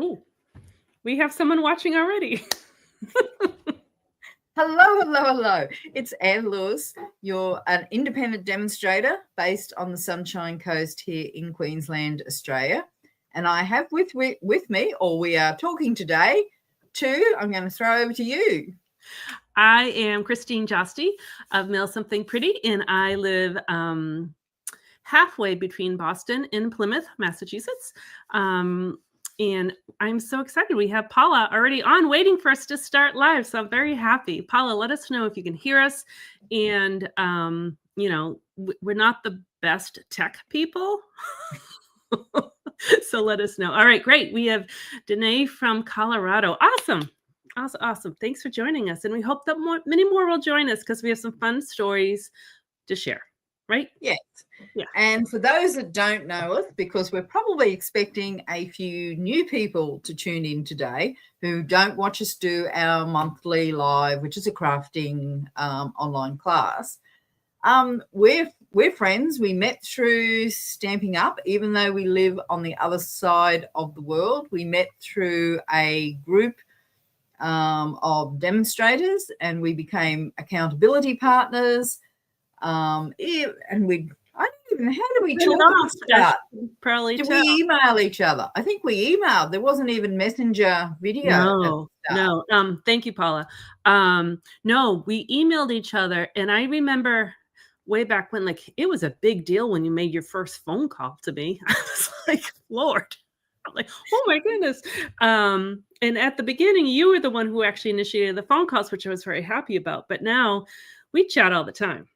Oh, we have someone watching already. Hello, hello, hello. It's Anne Lewis. You're an independent demonstrator based on the Sunshine Coast here in Queensland, Australia. And I have with me, or we are talking today, I'm going to throw over to you. I am Christine Josti of Mail Something Pretty, and I live halfway between Boston and Plymouth, Massachusetts. And I'm so excited. We have Paula already on waiting for us to start live. So I'm very happy. Paula, let us know if you can hear us. And, we're not the best tech people. So let us know. All right, great. We have Danae from Colorado. Awesome. Awesome. Thanks for joining us. And we hope that many more will join us because we have some fun stories to share. Right? Yes. Yeah. And for those that don't know us, because we're probably expecting a few new people to tune in today who don't watch us do our monthly live, which is a crafting online class. We're friends. We met through Stampin' Up, even though we live on the other side of the world. We met through a group of demonstrators, and we became accountability partners. And I don't even, how do we talk at the start? Probably did we email each other? I think we emailed. There wasn't even messenger video. No. Thank you, Paula. No, we emailed each other, and I remember way back when, like, it was a big deal when you made your first phone call to me. I was like, Lord. I'm like, oh my goodness. And at the beginning, you were the one who actually initiated the phone calls, which I was very happy about. But now we chat all the time.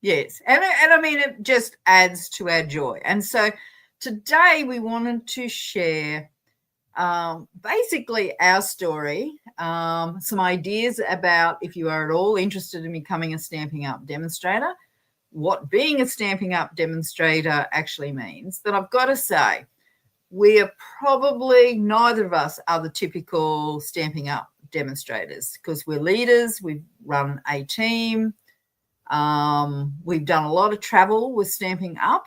Yes. And I mean, it just adds to our joy. And so today we wanted to share basically our story, some ideas about if you are at all interested in becoming a Stampin' Up demonstrator, what being a Stampin' Up demonstrator actually means. But I've got to say, we are probably, neither of us are the typical Stampin' Up demonstrators because we're leaders. We've run a team. We've done a lot of travel with Stampin' Up.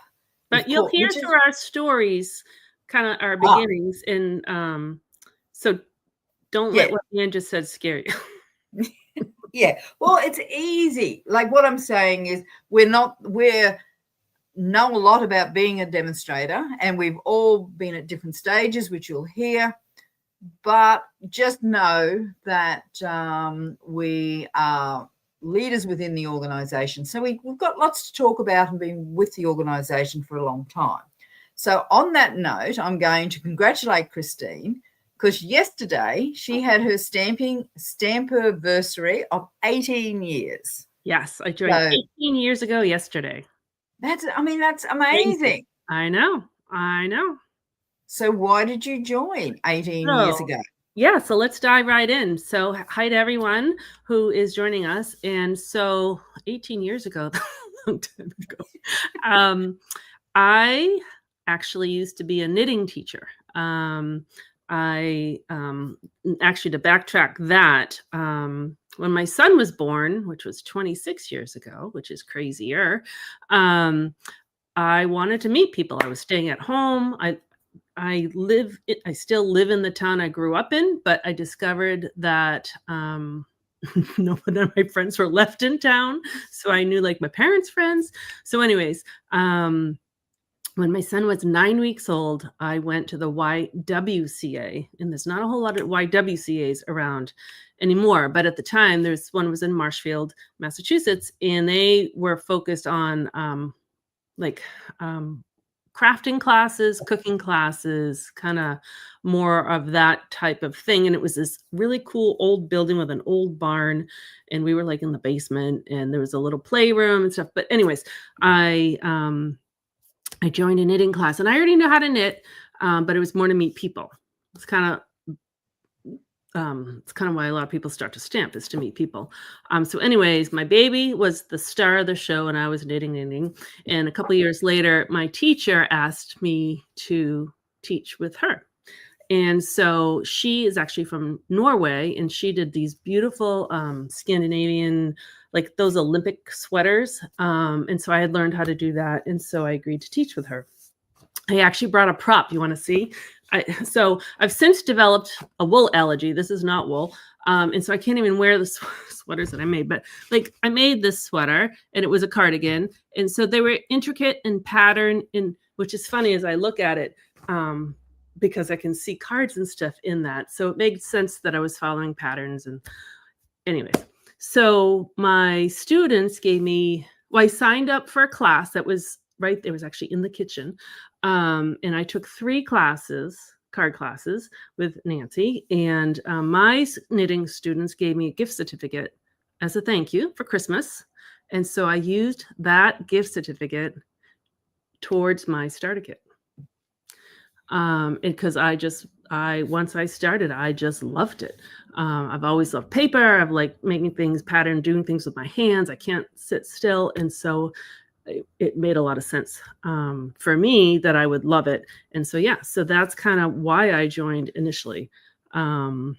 But you'll hear through our stories, kind of our beginnings. And so don't let what Anne just said scare you. Yeah. Well, it's easy. Like what I'm saying is we know a lot about being a demonstrator, and we've all been at different stages, which you'll hear. But just know that we are leaders within the organisation. So we've got lots to talk about and been with the organisation for a long time. So on that note, I'm going to congratulate Christine because yesterday she had her stampiversary of 18 years. Yes, I joined 18 years ago yesterday. That's amazing. I know. So why did you join 18 years ago? Yeah, so let's dive right in. So hi to everyone who is joining us. And so 18 years ago, a long time ago, I actually used to be a knitting teacher. Actually, to backtrack that, when my son was born, which was 26 years ago, which is crazier, I wanted to meet people. I was staying at home. I still live in the town I grew up in, but I discovered that none of my friends were left in town. So I knew like my parents' friends. So anyways, when my son was 9 weeks old, I went to the YWCA, and there's not a whole lot of YWCAs around anymore. But at the time, there's one was in Marshfield, Massachusetts, and they were focused on crafting classes, cooking classes, kind of more of that type of thing. And it was this really cool old building with an old barn. And we were like in the basement, and there was a little playroom and stuff. But anyways, I joined a knitting class, and I already know how to knit, but it was more to meet people. It's kind of why a lot of people start to stamp, is to meet people. So anyways, my baby was the star of the show, and I was knitting. And a couple of years later, my teacher asked me to teach with her. And so she is actually from Norway, and she did these beautiful Scandinavian, like those Olympic sweaters. And so I had learned how to do that. And so I agreed to teach with her. I actually brought a prop. You want to see? So I've since developed a wool allergy. This is not wool. And so I can't even wear the sweaters that I made, but like I made this sweater and it was a cardigan. And so they were intricate and pattern, and which is funny as I look at it, because I can see cards and stuff in that. So it made sense that I was following patterns. And anyways, so my students gave me, well, I signed up for a class that was right there, was actually in the kitchen. And I took 3 classes, card classes with Nancy. And my knitting students gave me a gift certificate as a thank you for Christmas. And so I used that gift certificate towards my starter kit. Because once I started, I just loved it. I've always loved paper. I've liked making things, pattern, doing things with my hands. I can't sit still. And so it made a lot of sense for me that I would love it. And so, yeah, so that's kind of why I joined initially. Was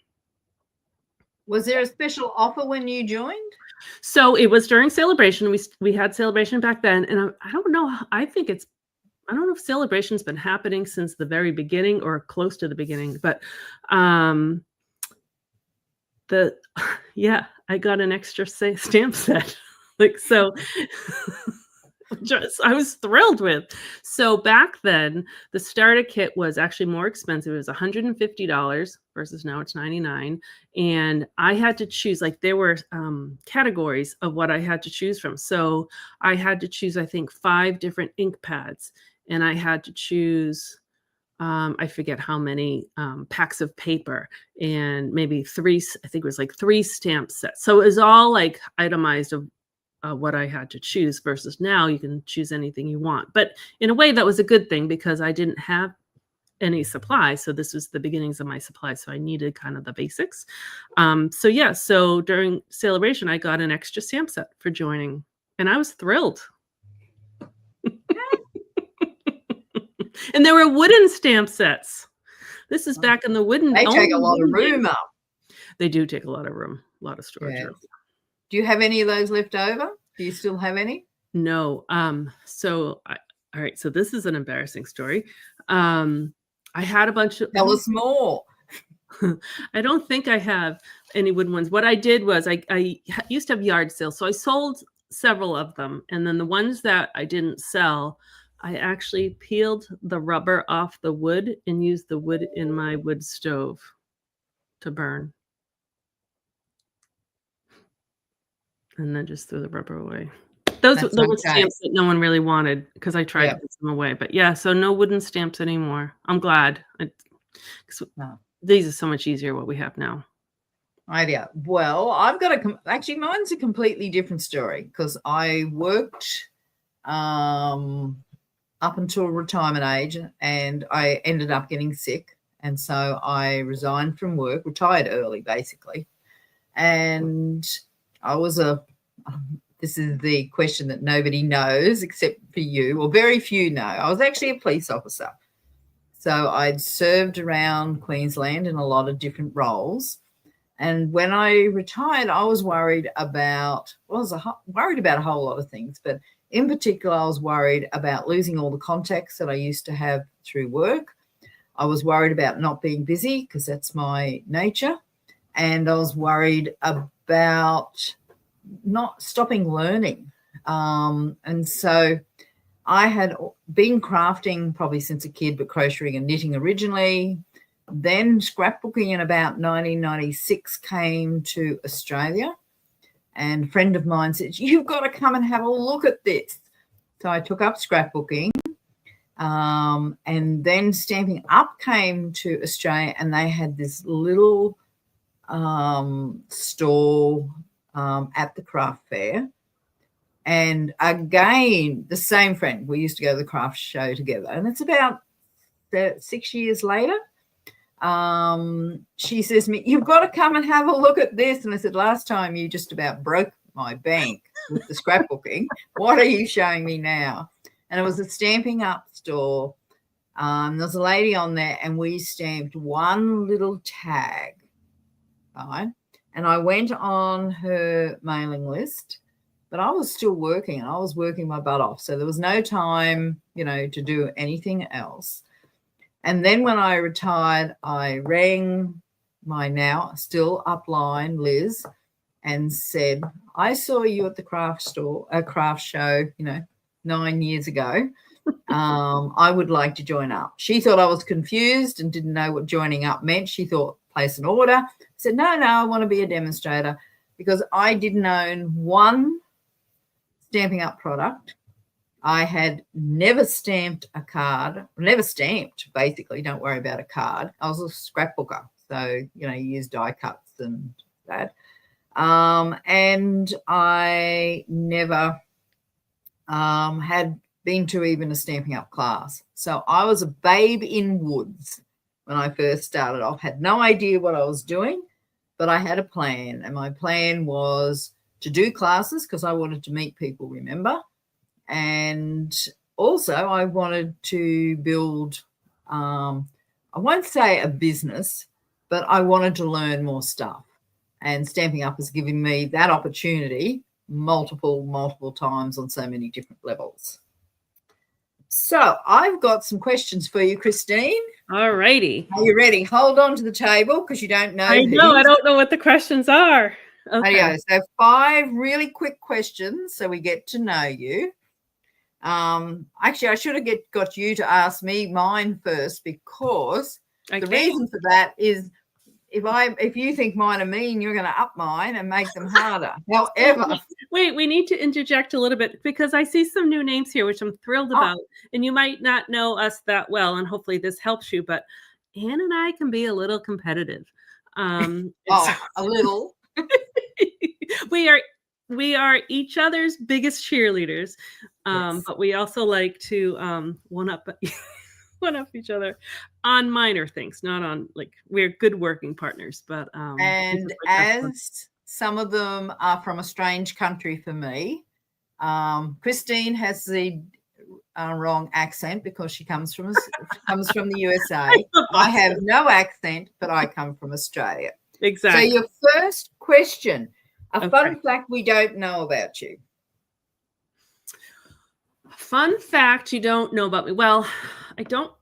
there a special offer when you joined? So it was during Sale-a-Bration. We had Sale-a-Bration back then. And I don't know. I don't know if Sale-a-Bration's been happening since the very beginning or close to the beginning, but I got an extra stamp set. Like, so I was thrilled with. So back then, the starter kit was actually more expensive. It was $150 versus now it's $99. And I had to choose, like there were categories of what I had to choose from. So I had to choose, I think, 5 different ink pads. And I had to choose, I forget how many packs of paper and maybe 3, I think it was like 3 stamp sets. So it was all like itemized of what I had to choose versus now you can choose anything you want. But in a way that was a good thing because I didn't have any supply. So this was the beginnings of my supply. So I needed kind of the basics. So during Sale-a-Bration, I got an extra stamp set for joining and I was thrilled. And there were wooden stamp sets. This is back in the wooden. They take a lot of room up. They do take a lot of room, a lot of storage room. Do you have any of those left over? Do you still have any? No. All right. So this is an embarrassing story. I had a bunch of. Tell us more. I don't think I have any wooden ones. What I did was I used to have yard sales, so I sold several of them, and then the ones that I didn't sell, I actually peeled the rubber off the wood and used the wood in my wood stove to burn. And then just threw the rubber away. Those were stamps that no one really wanted because I tried to put them away. But yeah, so no wooden stamps anymore. I'm glad. These are so much easier what we have now. Idea. Well, I've got actually mine's a completely different story because I worked up until retirement age and I ended up getting sick. And so I resigned from work, retired early basically. And I was this is the question that nobody knows except for you, or very few know. I was actually a police officer. So I'd served around Queensland in a lot of different roles. And when I retired, I was worried about, worried about a whole lot of things. But in particular, I was worried about losing all the contacts that I used to have through work. I was worried about not being busy because that's my nature. And I was worried about not stopping learning. And so I had been crafting probably since a kid, but crocheting and knitting originally. Then scrapbooking in about 1996 came to Australia. And a friend of mine said, you've got to come and have a look at this. So I took up scrapbooking. And then Stampin' Up came to Australia and they had this little store at the craft fair. And again, the same friend, we used to go to the craft show together. And it's about 6 years later. She says to me, you've got to come and have a look at this. And I said, last time you just about broke my bank with the scrapbooking. What are you showing me now? And it was a Stampin' Up store. There was a lady on there and we stamped one little tag, right? And I went on her mailing list, but I was still working and I was working my butt off. So there was no time, to do anything else. And then when I retired, I rang my now still upline, Liz, and said, I saw you at the craft show, 9 years ago. I would like to join up. She thought I was confused and didn't know what joining up meant. She thought place an order. I said, no, I want to be a demonstrator, because I didn't own one Stamping Up product. I had never stamped a card, basically. Don't worry about a card. I was a scrapbooker. So, you use die cuts and that. And I never had been to even a Stamping Up class. So I was a babe in woods when I first started off. Had no idea what I was doing, but I had a plan. And my plan was to do classes because I wanted to meet people, remember? And also I wanted to build, I won't say a business, but I wanted to learn more stuff. And Stamping Up has given me that opportunity multiple times on so many different levels. So I've got some questions for you, Christine. All righty. Are you ready? Hold on to the table because you don't know. I know. I don't know what the questions are. Okay. So 5 really quick questions so we get to know you. Actually, I should have got you to ask me mine first, because the reason for that is if you think mine are mean, you're going to up mine and make them harder. However, wait, we need to interject a little bit, because I see some new names here, which I'm thrilled about, and you might not know us that well, and hopefully this helps you, but Anne and I can be a little competitive. A little. We are each other's biggest cheerleaders, yes. But we also like to one up each other on minor things, not on, like, we're good working partners. But and as some of them are from a strange country for me, Christine has the wrong accent because she comes from the USA. I have no accent, but I come from Australia. Exactly. So your first question. A fun fact we don't know about you. Fun fact you don't know about me. Well,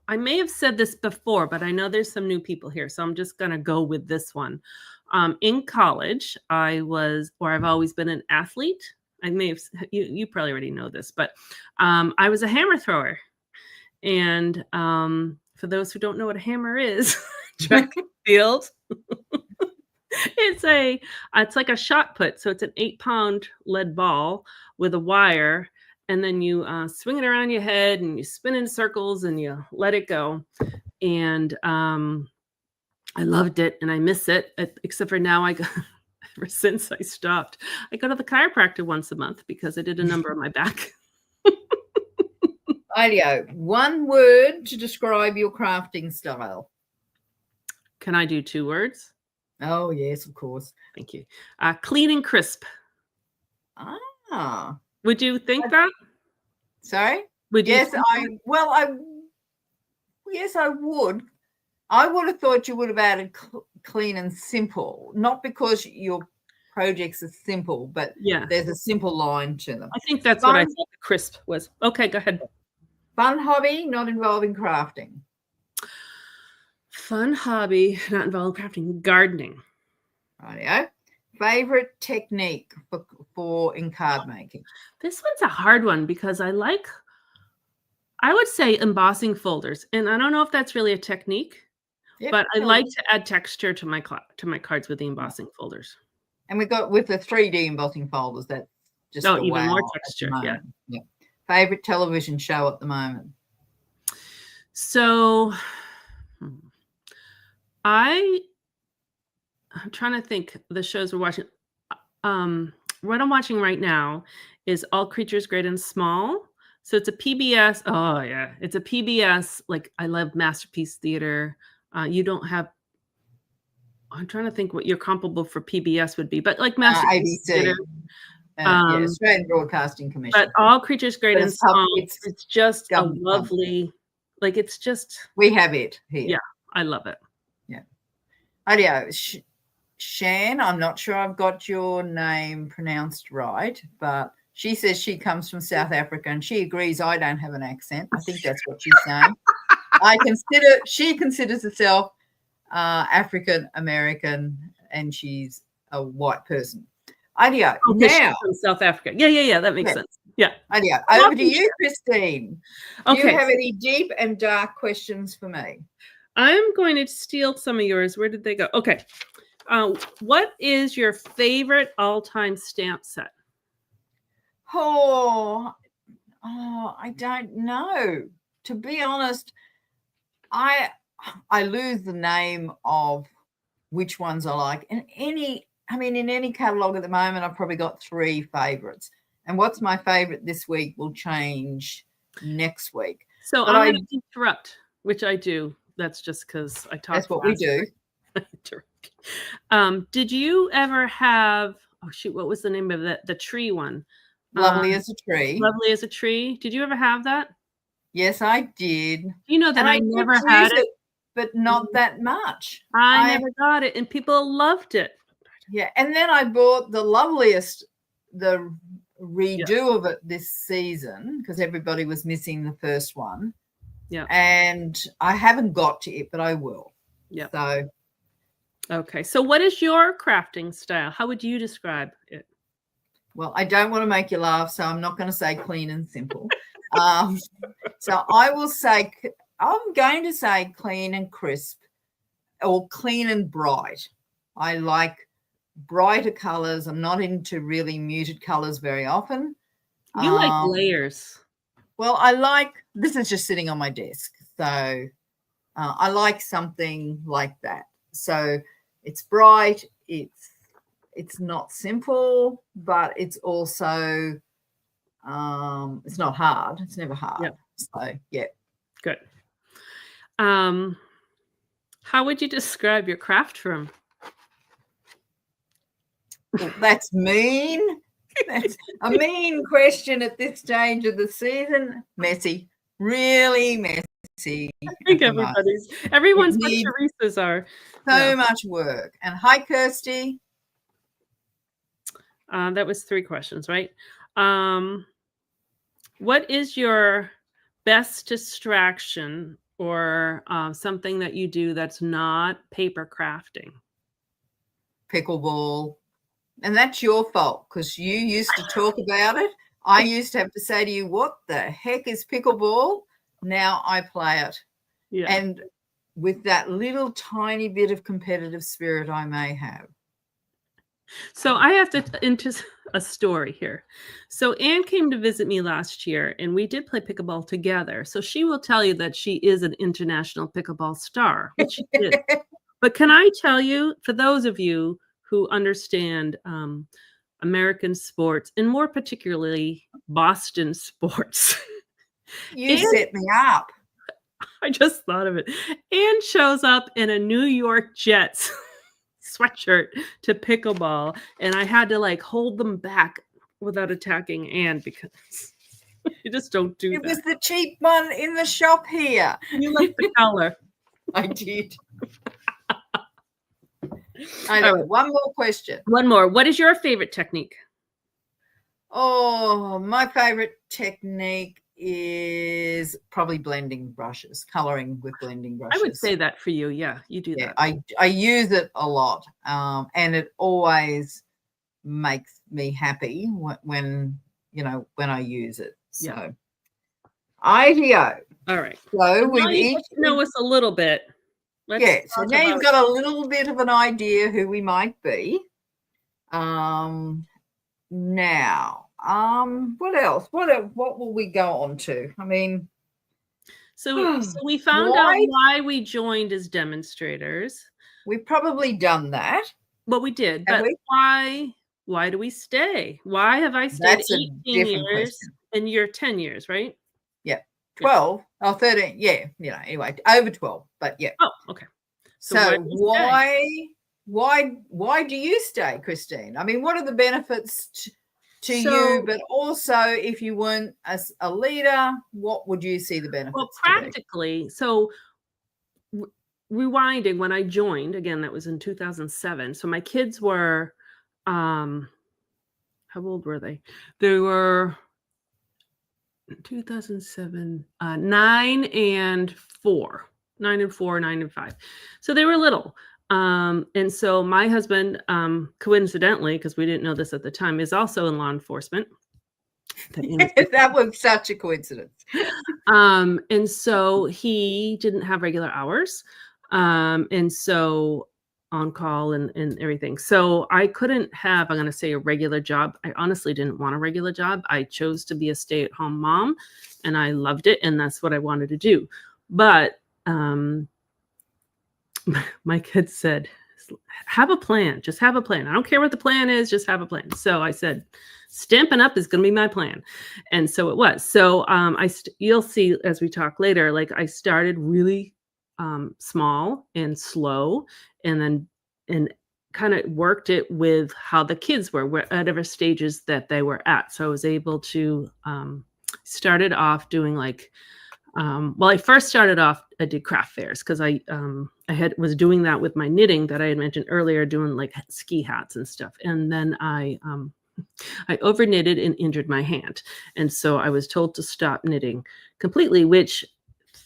I may have said this before, but I know there's some new people here, so I'm just going to go with this one. In college, I've always been an athlete. I may have, you probably already know this, but I was a hammer thrower. And for those who don't know what a hammer is, track and field. It's like a shot put. So it's an 8-pound lead ball with a wire, and then you swing it around your head and you spin in circles and you let it go. And I loved it and I miss it, except for now ever since I stopped, I go to the chiropractor once a month because I did a number on my back. Idea. One word to describe your crafting style. Can I do 2 words? Oh, yes, of course. Thank you. Clean and crisp. Ah. Would you think that? Sorry? Yes, I would. I would have thought you would have added clean and simple, not because your projects are simple, but there's a simple line to them. I think that's what I thought the crisp was. Okay, go ahead. Fun hobby, not involving crafting. Fun hobby, not involving crafting. Gardening. Rightio. Favorite technique for in card making? This one's a hard one because I would say embossing folders, and I don't know if that's really a technique, but I like to add texture to my cards with the embossing folders. And with the 3D embossing folders, that's just even more texture. Yeah. Favorite television show at the moment? So I'm trying to think the shows we're watching. What I'm watching right now is All Creatures Great and Small. So it's a PBS. Oh yeah, it's a PBS. Like, I love Masterpiece Theater. You don't have. I'm trying to think what your comparable for PBS would be, but like Masterpiece ABC. Theater. Australian Broadcasting Commission. But All Creatures Great and Small. It's just a lovely. Like, it's just. We have it here. Yeah, I love it. Yeah. Audio. Shan, I'm not sure I've got your name pronounced right, but she says she comes from South Africa and she agrees I don't have an accent. I think that's what she's saying. She considers herself African American, and she's a white person. Idea. Okay, she's Now, from South Africa. Yeah. That makes sense. Yeah. idea. Over to you, Christine. Do you Okay. have any deep and dark questions for me? I'm going to steal some of yours. Where did they go? Okay. What is your favorite all-time stamp set? Oh, I don't know. To be honest, I lose the name of which ones I like. In any catalog at the moment, I've probably got 3 favorites. And what's my favorite this week will change next week. So But I'm going to interrupt, which I do. That's just because I talk. That's what we do. Did you ever have? Oh shoot! What was the name of the tree one? Lovely as a Tree. Lovely as a Tree. Did you ever have that? Yes, I did. You know that I never had it, but not that much. I never got it, and people loved it. Yeah, and then I bought the redo of it this season because everybody was missing the first one. Yeah, and I haven't got to it, but I will. Yeah. So, okay. So, what is your crafting style? How would you describe it? Well, I don't want to make you laugh, so I'm not going to say clean and simple. So I'm going to say clean and crisp, or clean and bright. I like brighter colors. I'm not into really muted colors very often. You like layers. Well, this is just sitting on my desk. So I like something like that. So it's bright. It's not simple, but it's also, it's not hard. It's never hard. Yep. So, yeah. Good. How would you describe your craft room? Well, that's mean. That's a mean question at this stage of the season. Messy. Really messy. I think everyone's but Teresa's are. So much work. And hi, Kirsty. That was 3 questions, right? What is your best distraction or something that you do that's not paper crafting? Pickleball. And that's your fault because you used to talk about it. I used to have to say to you, what the heck is pickleball? Now I play it. Yeah. And with that little tiny bit of competitive spirit I may have. So I have to into a story here. So Anne came to visit me last year and we did play pickleball together. So she will tell you that she is an international pickleball star, which she is. But can I tell you, for those of you who understand American sports, and more particularly Boston sports. You set me up. I just thought of it. Anne shows up in a New York Jets sweatshirt to pickleball, and I had to hold them back without attacking Anne because you just don't do that. It was the cheap one in the shop here. You like the color. I did. I know. Right. One more question. One more. What is your favorite technique? Oh, my favorite technique is probably blending brushes, coloring with blending brushes. I would say that for you. Yeah, you do that. I use it a lot, and it always makes me happy when I use it. So, yeah. IDEO. All right. So we each know us a little bit. So now you've got a little bit of an idea who we might be. Now, what else? What will we go on to? I mean, so we found out why we joined as demonstrators. We've probably done that. Well, we did, but why do we stay? Why have I stayed 18 years and you're 10 years, right? Yeah. 12 or 13. Yeah. Anyway, over 12, but yeah. Oh, okay. So why do you stay, Christine? I mean, what are the benefits to you, but also if you weren't as a leader, what would you see the benefits? Well, practically, so rewinding when I joined, again, that was in 2007. So my kids were, how old were they? They were 2007, 9 and 4, 9 and 4, 9 and 5. So they were little. And so my husband, coincidentally, because we didn't know this at the time, is also in law enforcement. That name is That was such a coincidence. and so he didn't have regular hours. And so on call and everything. So I couldn't have, I'm going to say, a regular job. I honestly didn't want a regular job. I chose to be a stay-at-home mom and I loved it. And that's what I wanted to do. But my kids said, have a plan. Just have a plan. I don't care what the plan is. Just have a plan. So I said, Stampin' Up is going to be my plan. And so it was. So you'll see as we talk later, like I started really small and slow and kind of worked it with how the kids were, whatever stages that they were at. So I was able to started off doing like well, I first started off, I did craft fairs because I was doing that with my knitting that I had mentioned earlier, doing like ski hats and stuff. And then I over knitted and injured my hand. And so I was told to stop knitting completely, which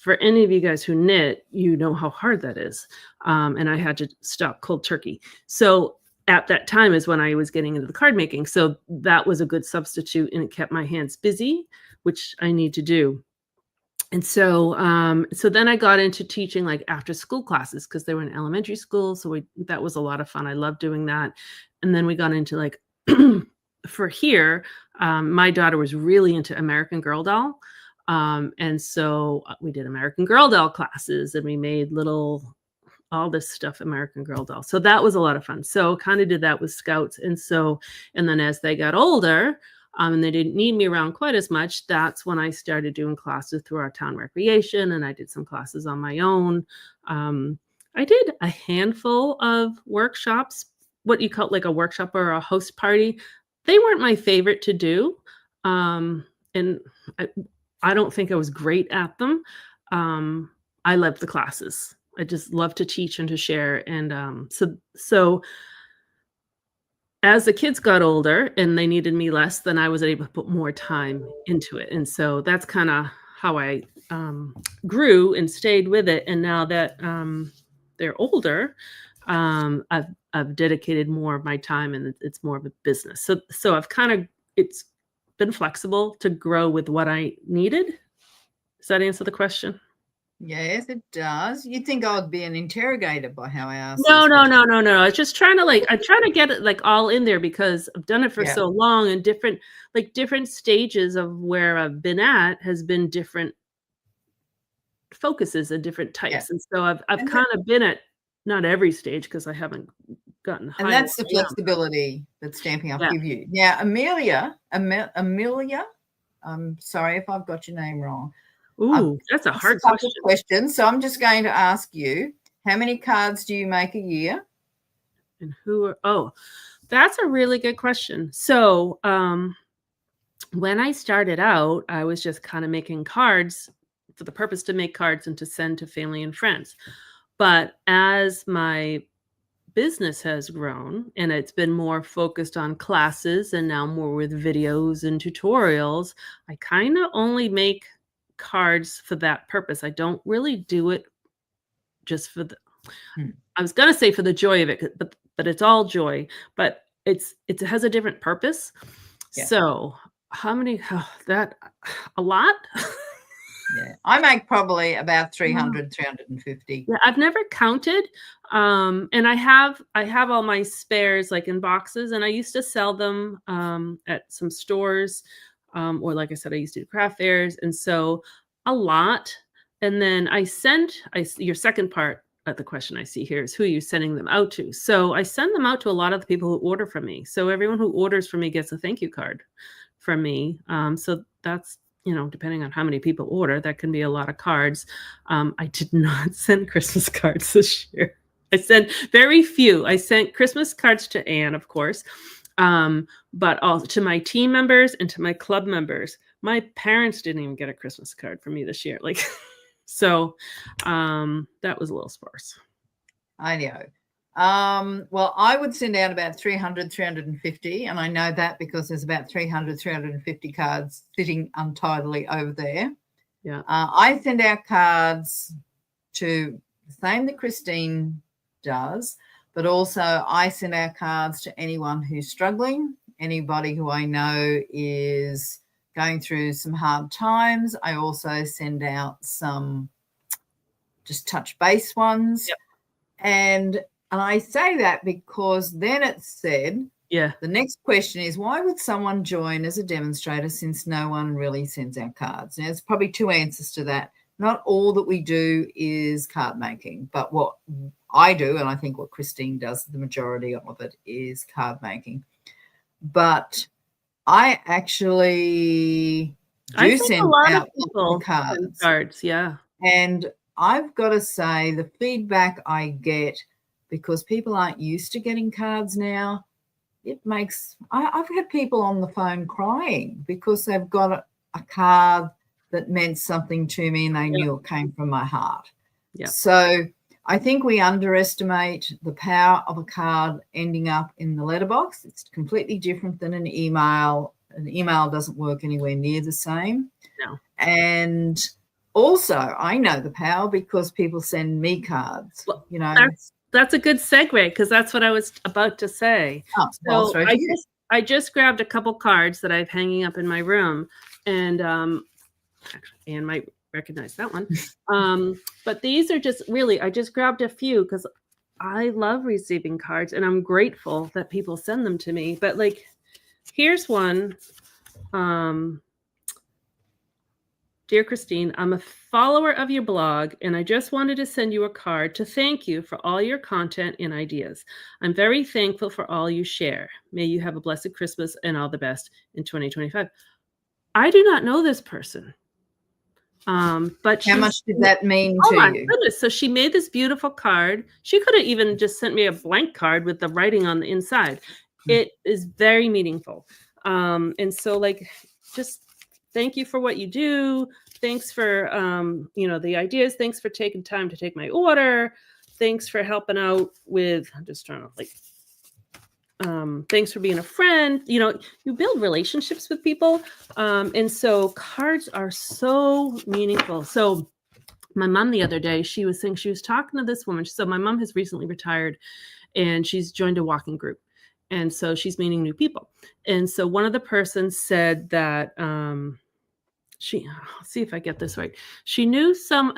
for any of you guys who knit, you know how hard that is. And I had to stop cold turkey. So at that time is when I was getting into the card making. So that was a good substitute and it kept my hands busy, which I need to do. And so, so then I got into teaching like after school classes because they were in elementary school. So that was a lot of fun. I loved doing that. And then we got into like, for here, my daughter was really into American Girl doll. And so we did American Girl doll classes and we made all this stuff, American Girl doll. So that was a lot of fun. So kind of did that with scouts. And then as they got older, and they didn't need me around quite as much, that's when I started doing classes through our town recreation, and I did some classes on my own. I did a handful of workshops, what you call like a workshop or a host party. They weren't my favorite to do, and I don't think I was great at them. I loved the classes. I just love to teach and to share, and so as the kids got older and they needed me less, then I was able to put more time into it. And so that's kind of how I grew and stayed with it. And now that they're older, I've dedicated more of my time and it's more of a business. So it's been flexible to grow with what I needed. Does that answer the question? Yes, it does. You think I'd be an interrogator by how I asked? No. I was just trying to I try to get it like all in there because I've done it for so long and different stages of where I've been at has been different focuses and different types. And so I've kind of been at not every stage because I haven't gotten higher. And that's the flexibility that Stampin' Up give you. Now, Amelia, I'm sorry if I've got your name wrong. Ooh, that's a hard question. So I'm just going to ask you, how many cards do you make a year? And that's a really good question. So when I started out, I was just kind of making cards for the purpose to make cards and to send to family and friends. But as my business has grown and it's been more focused on classes and now more with videos and tutorials, I kind of only make cards for that purpose. I don't really do it just for I was going to say for the joy of it, but it's all joy, but it has a different purpose. So how many, a lot? I make probably about 300, 350. Yeah, I've never counted. And I have all my spares like in boxes and I used to sell them at some stores. Or like I said, I used to do craft fairs. And so a lot. And then your second part of the question I see here is who you're sending them out to. So I send them out to a lot of the people who order from me. So everyone who orders from me gets a thank you card from me. So that's, depending on how many people order, that can be a lot of cards. I did not send Christmas cards this year. I sent very few. I sent Christmas cards to Anne, of course. But also to my team members and to my club members. My parents didn't even get a Christmas card from me this year. So that was a little sparse. I know. Well, I would send out about 300, 350, and I know that because there's about 300, 350 cards sitting untidily over there. Yeah. I send out cards to the same that Christine does, but also I send out cards to anyone who's struggling, anybody who I know is going through some hard times. I also send out some just touch base ones. Yep. And I say that because then it said, Yeah. the next question is, why would someone join as a demonstrator since no one really sends out cards? Now, there's probably two answers to that. Not all that we do is card making, but what I do, and I think what Christine does, the majority of it is card making. But I actually do send out cards. Yeah. And I've got to say, the feedback I get, because people aren't used to getting cards now, it makes, I've had people on the phone crying because they've got a card that meant something to me and they knew it came from my heart. Yeah. So I think we underestimate the power of a card ending up in the letterbox. It's completely different than an email. An email doesn't work anywhere near the same. No. And also, I know the power because people send me cards. Well, you know, that's a good segue because that's what I was about to say. Oh, so I just grabbed a couple cards that I've hanging up in my room, and actually, Anne might recognize that one. But these are just really, I just grabbed a few because I love receiving cards, and I'm grateful that people send them to me. But like, here's one. Dear Christine, I'm a follower of your blog, and I just wanted to send you a card to thank you for all your content and ideas. I'm very thankful for all you share. May you have a blessed Christmas and all the best in 2025. I do not know this person. But how much did that mean to you? Oh my goodness. So she made this beautiful card. She could have even just sent me a blank card with the writing on the inside. It is very meaningful. And so like, just thank you for what you do. Thanks for, the ideas. Thanks for taking time to take my order. Thanks for helping out with, I'm just trying to thanks for being a friend. You build relationships with people. And so cards are so meaningful. So my mom the other day, she was saying, she was talking to this woman. So my mom has recently retired and she's joined a walking group. And so she's meeting new people. And so one of the persons said that I'll see if I get this right. She knew some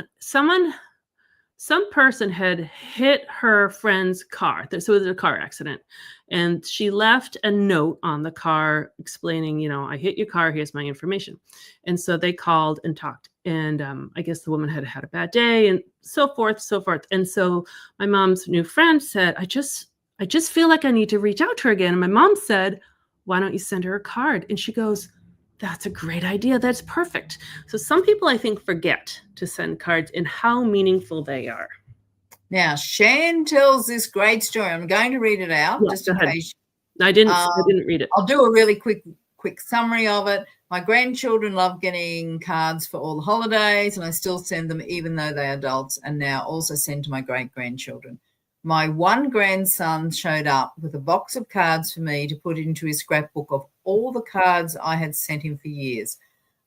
person had hit her friend's car. So it was a car accident. And she left a note on the car explaining, I hit your car. Here's my information. And so they called and talked. And I guess the woman had a bad day and so forth, so forth. And so my mom's new friend said, I just feel like I need to reach out to her again. And my mom said, why don't you send her a card? And she goes, that's a great idea. That's perfect. So some people, I think, forget to send cards and how meaningful they are. Now, Shan tells this great story. I'm going to read it out just in case. I didn't read it. I'll do a really quick summary of it. My grandchildren love getting cards for all the holidays, and I still send them even though they're adults, and now also send to my great-grandchildren. My one grandson showed up with a box of cards for me to put into his scrapbook of all the cards I had sent him for years.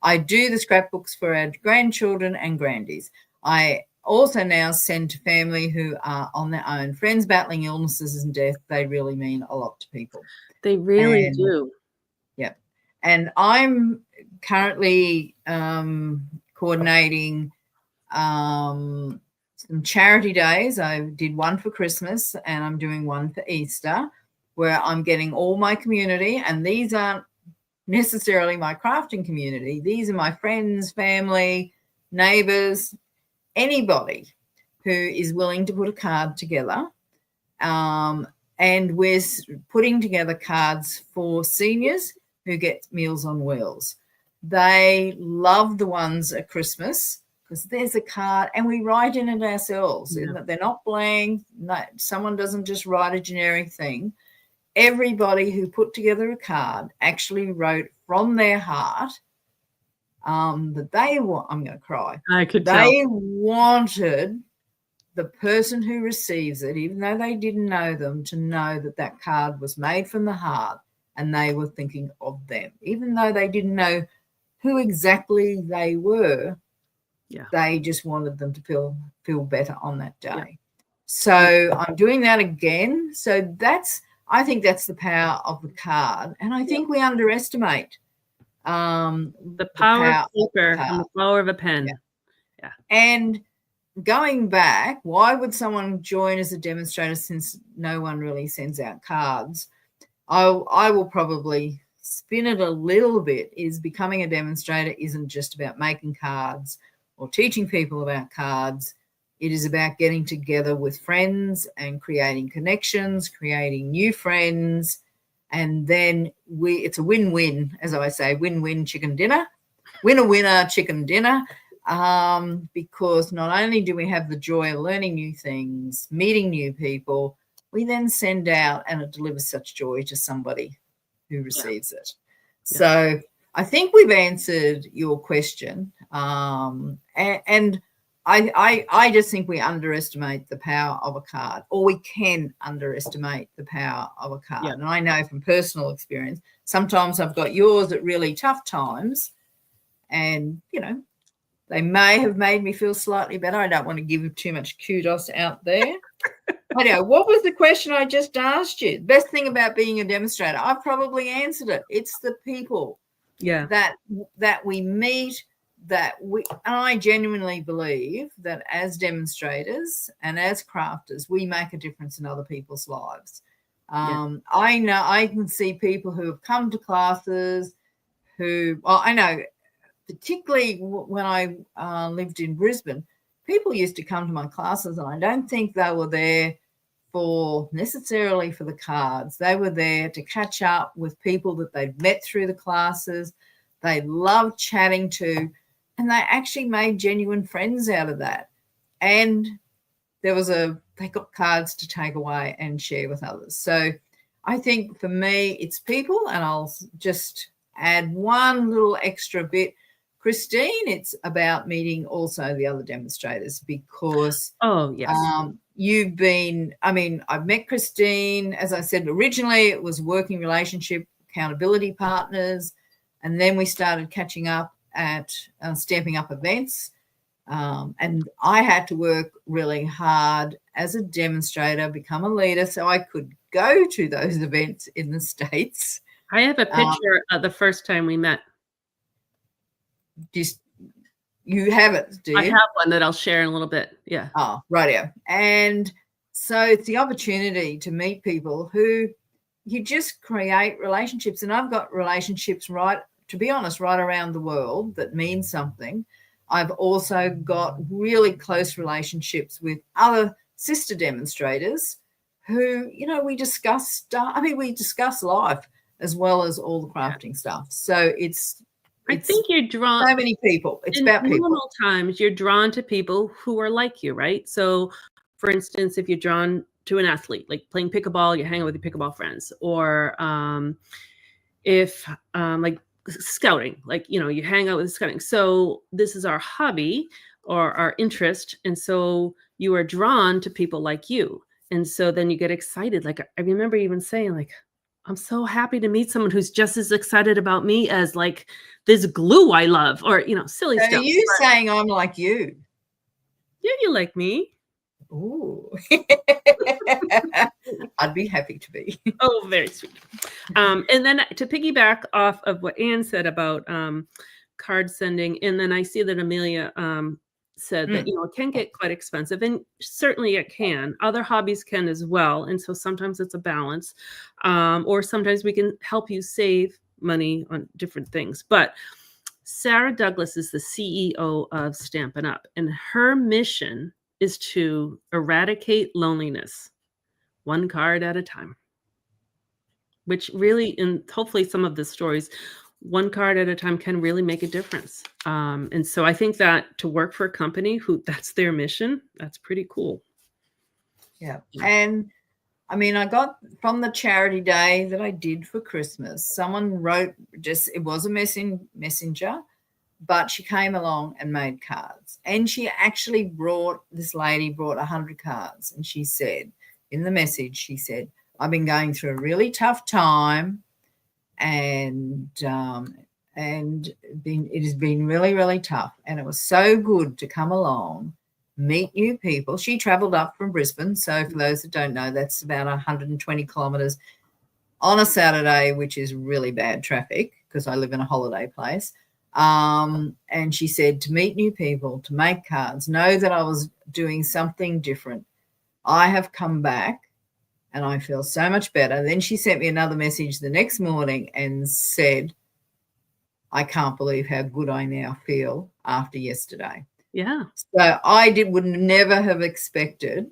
I do the scrapbooks for our grandchildren and grandies. I also now send to family who are on their own. Friends battling illnesses and death, they really mean a lot to people. They really do. Yeah. And I'm currently coordinating some charity days. I did one for Christmas and I'm doing one for Easter where I'm getting all my community, and these aren't necessarily my crafting community. These are my friends, family, neighbors, anybody who is willing to put a card together. And we're putting together cards for seniors who get Meals on Wheels. They love the ones at Christmas because there's a card and we write in it ourselves. Yeah. They're not blank. No, someone doesn't just write a generic thing. Everybody who put together a card actually wrote from their heart that they want. I'm going to cry. I could tell. They wanted the person who receives it, even though they didn't know them, to know that that card was made from the heart and they were thinking of them, even though they didn't know who exactly they were. Yeah. They just wanted them to feel better on that day. Yeah. So I'm doing that again. So I think that's the power of the card. And I think we underestimate the power of paper and the power of a pen. Yeah. And going back, why would someone join as a demonstrator since no one really sends out cards? I will probably spin it a little bit. Is becoming a demonstrator isn't just about making cards or teaching people about cards. It is about getting together with friends and creating connections, creating new friends, and then it's a win-win, as I say, win-win chicken dinner, winner-winner chicken dinner, because not only do we have the joy of learning new things, meeting new people, we then send out and it delivers such joy to somebody who receives it. So I think we've answered your question. And I just think we underestimate the power of a card, or we can underestimate the power of a card. And I know from personal experience, sometimes I've got yours at really tough times and, they may have made me feel slightly better. I don't want to give too much kudos out there. Anyway, what was the question I just asked you? The best thing about being a demonstrator, I've probably answered it. It's the people that we meet, and I genuinely believe that as demonstrators and as crafters, we make a difference in other people's lives. I know I can see people who have come to classes I know, particularly when I lived in Brisbane, people used to come to my classes and I don't think they were there necessarily for the cards. They were there to catch up with people that they'd met through the classes, they loved chatting to, and they actually made genuine friends out of that. And they got cards to take away and share with others. So I think for me, it's people, and I'll just add one little extra bit. Christine, it's about meeting also the other demonstrators because I've met Christine, as I said, originally it was working relationship, accountability partners, and then we started catching up at Stampin' Up events, and I had to work really hard as a demonstrator, become a leader so I could go to those events in the States. I have a picture of the first time we met. You have it, do you? I have one that I'll share in a little bit. Yeah. Oh, rightio. And so it's the opportunity to meet people who you just create relationships. And I've got relationships, to be honest, right around the world that mean something. I've also got really close relationships with other sister demonstrators who, we discuss stuff. We discuss life as well as all the crafting stuff. So I think you're drawn so many people. It's about people. Normal times you're drawn to people who are like you, right? So for instance, if you're drawn to an athlete, like playing pickleball, you hang out with your pickleball friends, or if like scouting, like, you hang out with scouting. So this is our hobby or our interest. And so you are drawn to people like you. And so then you get excited. Like I remember even saying like, I'm so happy to meet someone who's just as excited about me as like this glue I love, or, silly stuff. Are you saying I'm like you? Yeah, you like me. Ooh. I'd be happy to be. Oh, very sweet. And then to piggyback off of what Anne said about card sending, and then I see that Amelia said that, it can get quite expensive, and certainly it can. Other hobbies can as well. And so sometimes it's a balance, or sometimes we can help you save money on different things. But Sarah Douglas is the CEO of Stampin' Up, and her mission is to eradicate loneliness, one card at a time, which really, and hopefully some of the stories, one card at a time can really make a difference. And so I think that to work for a company that's their mission, that's pretty cool. Yeah. And I got from the charity day that I did for Christmas, someone wrote, it was a messenger, but she came along and made cards. And she actually this lady brought 100 cards. And she said, in the message, she said, I've been going through a really tough time, and it has been really, really tough. And it was so good to come along, meet new people. She traveled up from Brisbane. So for those that don't know, that's about 120 kilometres on a Saturday, which is really bad traffic because I live in a holiday place. And she said, to meet new people, to make cards, know that I was doing something different. I have come back and I feel so much better. Then she sent me another message the next morning and said, I can't believe how good I now feel after yesterday. Yeah. So would never have expected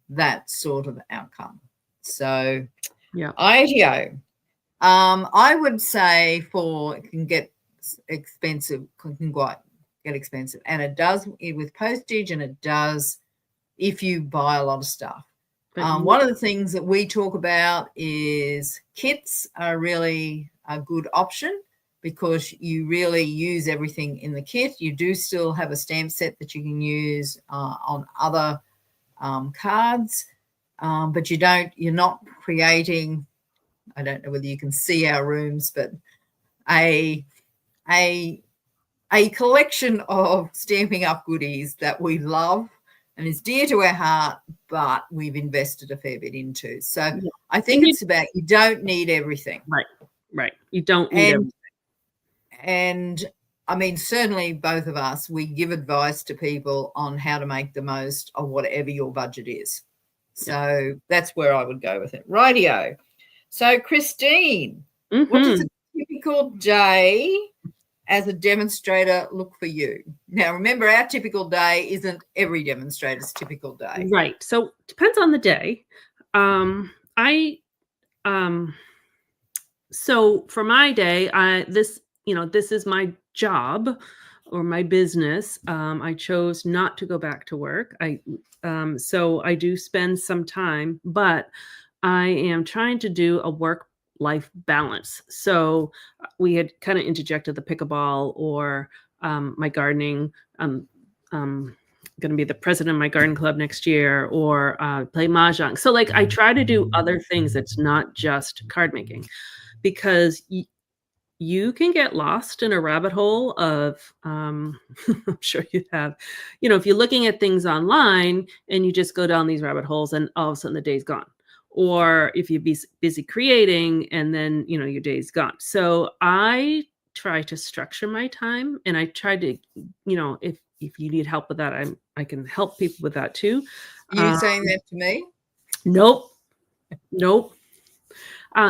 that sort of outcome. So yeah, IATO. I would say it can get expensive, get expensive, and it does with postage, and it does if you buy a lot of stuff. One of the things that we talk about is kits are really a good option because you really use everything in the kit. You do still have a stamp set that you can use on other cards, but you're not creating, I don't know whether you can see our rooms, but a collection of Stampin' Up goodies that we love and is dear to our heart, but we've invested a fair bit into. So I think it's about, you don't need everything. Right. You don't need everything. And I mean, certainly both of us, we give advice to people on how to make the most of whatever your budget is. So that's where I would go with it. Rightio. So Christine, what does a typical day as a demonstrator look for you? Now, remember, our typical day isn't every demonstrator's typical day. Right. So depends on the day. So for my day, this is my job or my business. I chose not to go back to work. So I do spend some time, but I am trying to do a work-life balance. So we had kind of interjected the pickleball or my gardening. I'm going to be the president of my garden club next year, or play mahjong. So like I try to do other things that's not just card making, because you can get lost in a rabbit hole of I'm sure you have, if you're looking at things online and you just go down these rabbit holes and all of a sudden the day's gone. Or if you're busy creating and then, your day's gone. So I try to structure my time, and I try to, if you need help with that, I can help people with that too. You saying that to me? Nope.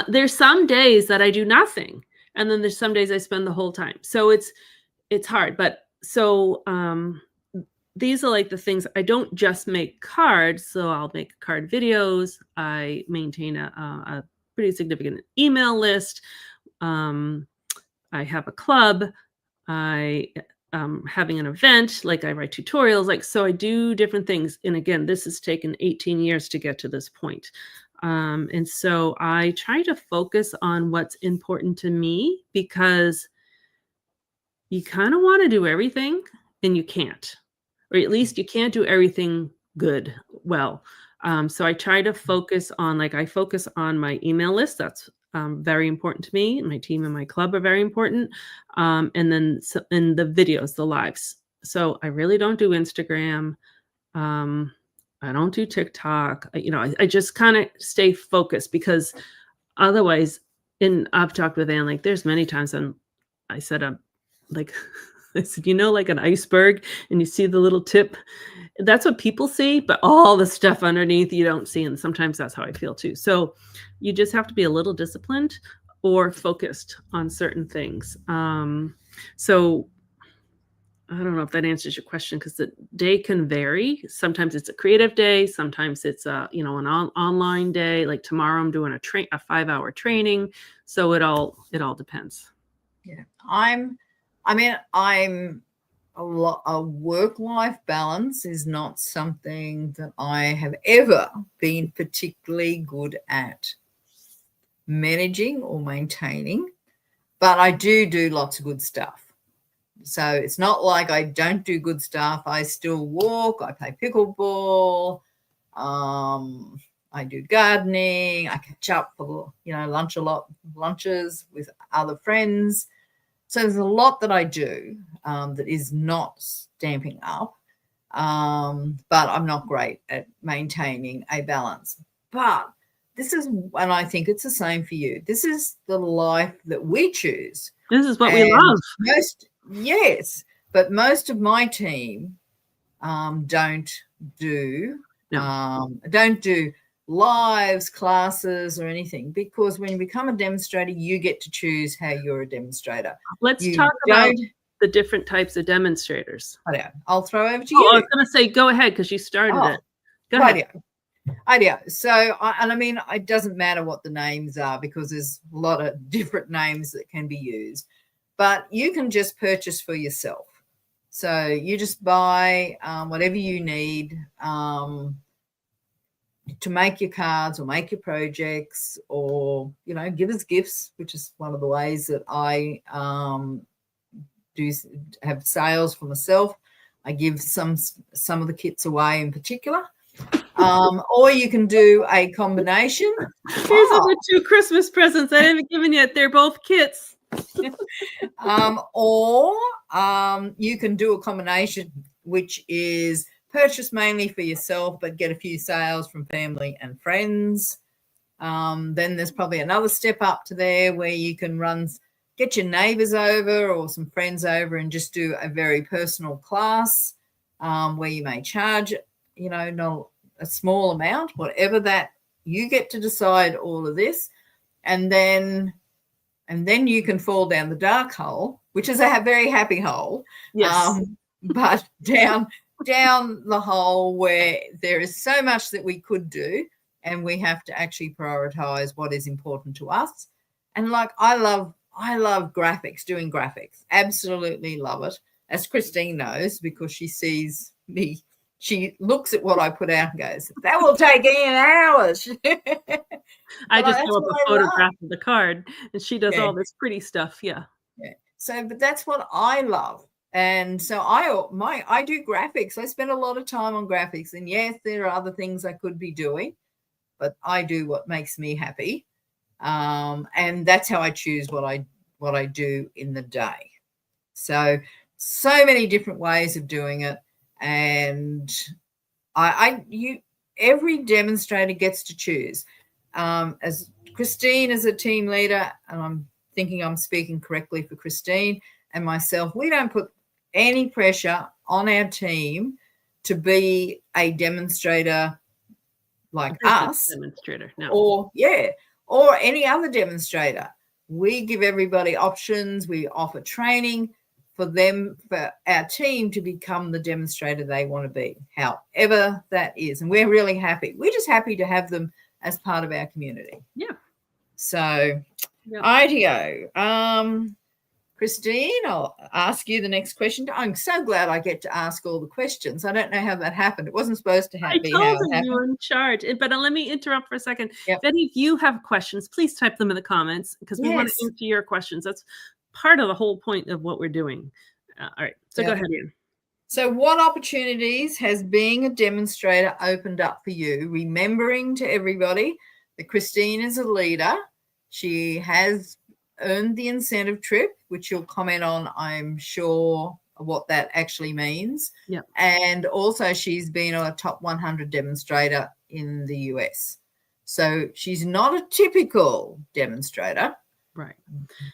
There's some days that I do nothing. And then there's some days I spend the whole time. So it's hard. But so these are like the things. I don't just make cards. So I'll make card videos. I maintain a pretty significant email list. I have a club. I having an event, like I write tutorials, so I do different things. And again, this has taken 18 years to get to this point. And so I try to focus on what's important to me, because you kind of want to do everything and you can't, or at least you can't do everything well. So I try to focus on, I focus on my email list. That's very important to me. My team and my club are very important. And then in the videos, the lives. So I really don't do Instagram. I don't do TikTok. I just kind of stay focused, because otherwise, and I've talked with Anne, there's many times when I said, I said, like an iceberg, and you see the little tip. That's what people see, but all the stuff underneath you don't see. And sometimes that's how I feel too. So you just have to be a little disciplined or focused on certain things. So I don't know if that answers your question, because the day can vary. Sometimes it's a creative day. Sometimes it's an online day. Like tomorrow I'm doing a 5-hour training. So it all depends. Yeah. A work-life balance is not something that I have ever been particularly good at managing or maintaining, but I do lots of good stuff. So it's not like I don't do good stuff. I still walk, I play pickleball, I do gardening, I catch up for, lunches with other friends. So there's a lot that I do that is not Stamping Up, but I'm not great at maintaining a balance. But this is, and I think it's the same for you. This is the life that we choose. This is what we love. But most of my team don't do lives, classes, or anything, because when you become a demonstrator, you get to choose how you're a demonstrator. Let's talk about the different types of demonstrators. I'll throw over to you. I was going to say, go ahead, because you started it. Go ahead. Idea. So, it doesn't matter what the names are, because there's a lot of different names that can be used, but you can just purchase for yourself. So you just buy whatever you need to make your cards or make your projects, or, give us gifts, which is one of the ways that I do have sales for myself. I give some of the kits away in particular. Or you can do a combination. These are the 2 Christmas presents I haven't given yet. They're both kits. Or you can do a combination, which is purchase mainly for yourself, but get a few sales from family and friends. Then there's probably another step up to there where you can get your neighbors over or some friends over and just do a very personal class, where you may charge, not a small amount, whatever that you get to decide all of this. And then you can fall down the dark hole, which is a very happy hole. Yes. But down the hole where there is so much that we could do, and we have to actually prioritize what is important to us. And I love graphics, doing graphics. Absolutely love it. As Christine knows, because she sees me. She looks at what I put out and goes, that will take Ian hours. I just throw up a photograph of the card, and she does all this pretty stuff. Yeah. So, but that's what I love. And so I do graphics. I spend a lot of time on graphics. And yes, there are other things I could be doing, but I do what makes me happy. And that's how I choose what I do in the day. So many different ways of doing it. And every demonstrator gets to choose. As Christine is a team leader, and I'm thinking I'm speaking correctly for Christine and myself, we don't put any pressure on our team to be a demonstrator like us, demonstrator, no. or any other demonstrator. We give everybody options. We offer training for our team to become the demonstrator they want to be, however that is. And we're really happy. We're just happy to have them as part of our community. Yeah. So, IDEO. Christine, I'll ask you the next question. I'm so glad I get to ask all the questions. I don't know how that happened. It wasn't supposed to be how it happened. You were in charge. But let me interrupt for a second. Yep. If any of you have questions, please type them in the comments, because we want to answer your questions. That's part of the whole point of what we're doing. All right. So go ahead, Ian. So what opportunities has being a demonstrator opened up for you? Remembering to everybody that Christine is a leader. She has earned the incentive trip, which you'll comment on, I'm sure, what that actually means. Yeah. And also she's been a top 100 demonstrator in the US. So she's not a typical demonstrator. Right.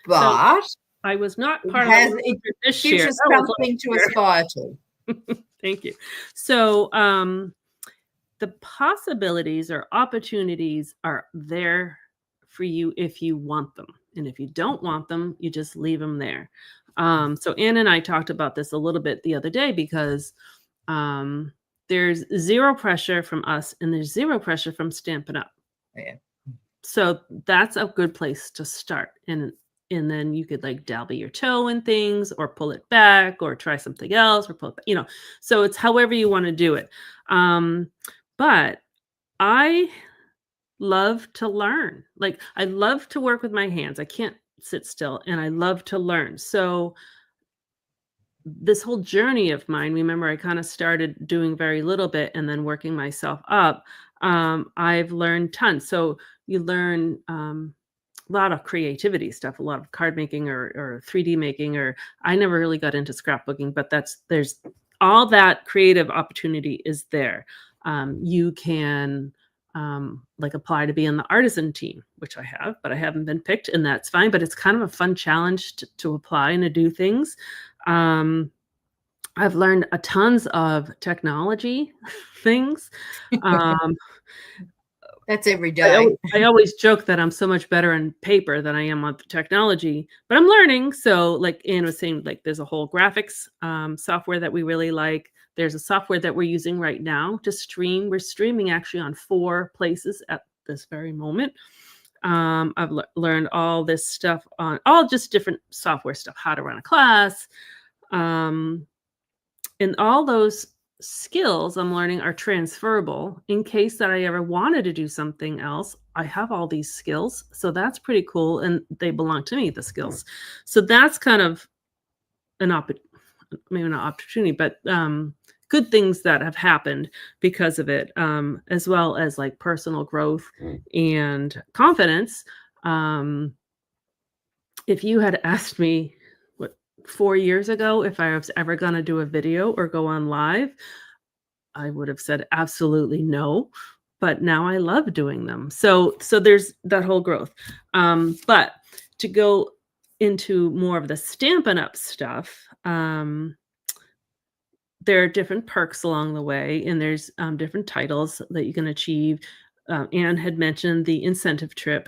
But I was not part of it this year. Gives us something to aspire to. Thank you. So the possibilities or opportunities are there for you if you want them. And if you don't want them, you just leave them there. So Ann and I talked about this a little bit the other day, because there's zero pressure from us and there's zero pressure from Stampin' Up. Yeah. So that's a good place to start. And then you could dabble your toe in things, or pull it back, or try something else, or pull it back, so it's however you want to do it. But I love to learn. I love to work with my hands. I can't sit still, and I love to learn. So this whole journey of mine, remember I kind of started doing very little bit and then working myself up. I've learned tons. So you learn a lot of creativity stuff, a lot of card making or 3D making, or I never really got into scrapbooking, but there's all that creative opportunity is there. You can like apply to be in the artisan team, which I have, but I haven't been picked, and that's fine. But it's kind of a fun challenge to apply and to do things. Um, I've learned a tons of technology things. Um, That's every I day. I always joke that I'm so much better on paper than I am on technology, but I'm learning. So, like Anne was saying, like there's a whole graphics software that we really like. There's a software that we're using right now to stream. We're streaming actually on 4 places at this very moment. I've learned all this stuff on all just different software stuff, how to run a class, um, and all those skills I'm learning are transferable in case that I ever wanted to do something else. I have all these skills, so that's pretty cool, and they belong to me, the skills. So that's kind of an maybe not opportunity, but good things that have happened because of it, as well as like personal growth and confidence. Um, if you had asked me, what, 4 years ago if I was ever gonna do a video or go on live, I would have said absolutely no, but now I love doing them. So there's that whole growth. But to go into more of the Stampin' Up! Stuff, there are different perks along the way, and there's, different titles that you can achieve. Anne had mentioned the incentive trip.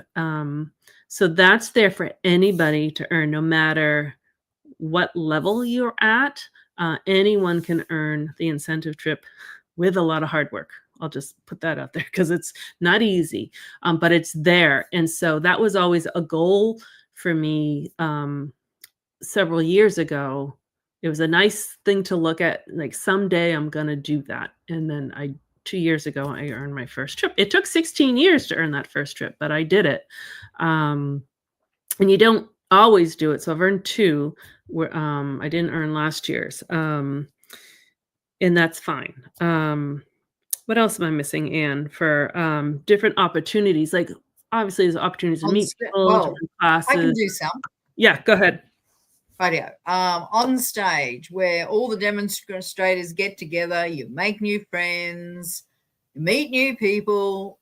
So that's there for anybody to earn, no matter what level you're at. Anyone can earn the incentive trip with a lot of hard work. I'll just put that out there because it's not easy, but it's there. And so that was always a goal for me several years ago. It was a nice thing to look at, like someday I'm going to do that. And then 2 years ago, I earned my first trip. It took 16 years to earn that first trip, but I did it. And you don't always do it. So I've earned 2 where I didn't earn last year's. And that's fine. What else am I missing, Anne, for different opportunities? Like obviously there's opportunities to meet people, Well, different I can classes. do some. Yeah, go ahead. Radio. On stage, where all the demonstrators get together, you make new friends, you meet new people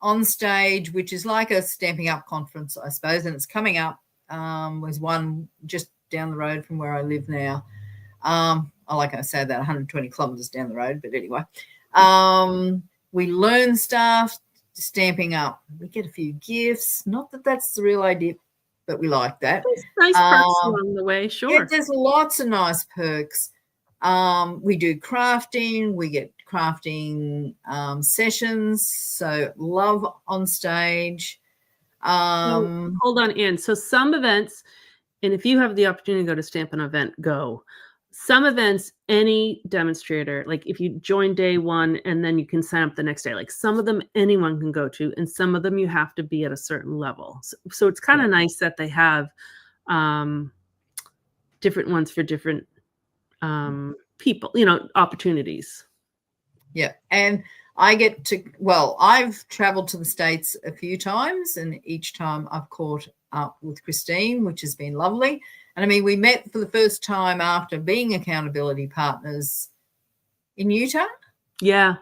on stage, which is like a Stamping Up conference, I suppose, and it's coming up. Was one just down the road from where I live now. Like I said, that 120 kilometers down the road, but anyway. We learn stuff, Stamping Up. We get a few gifts. Not that that's the real idea, but we like that. Nice perks along the way, sure. Yeah, there's lots of nice perks. We do crafting. We get crafting sessions. So love on stage. Hold on, Anne. So some events, and if you have the opportunity to go to Stampin' Event, go. Some events, any demonstrator, like if you join day 1 and then you can sign up the next day, like some of them anyone can go to, and some of them you have to be at a certain level. So it's kind of nice that they have different ones for different people, opportunities. Yeah. And I've traveled to the States a few times, and each time I've caught up with Christine, which has been lovely. And I mean, we met for the first time after being accountability partners in Utah. Yeah.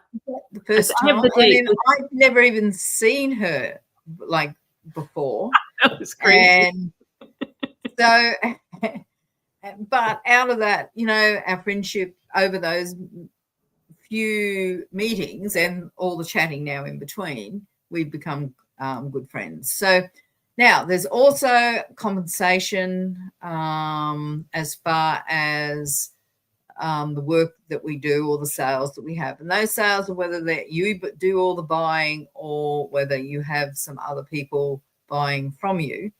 The first time. I've never even seen her like before. That was crazy. And so, but out of that, our friendship over those few meetings and all the chatting now in between, we've become good friends. So now there's also compensation as far as the work that we do or the sales that we have. And those sales are whether that you do all the buying or whether you have some other people buying from you.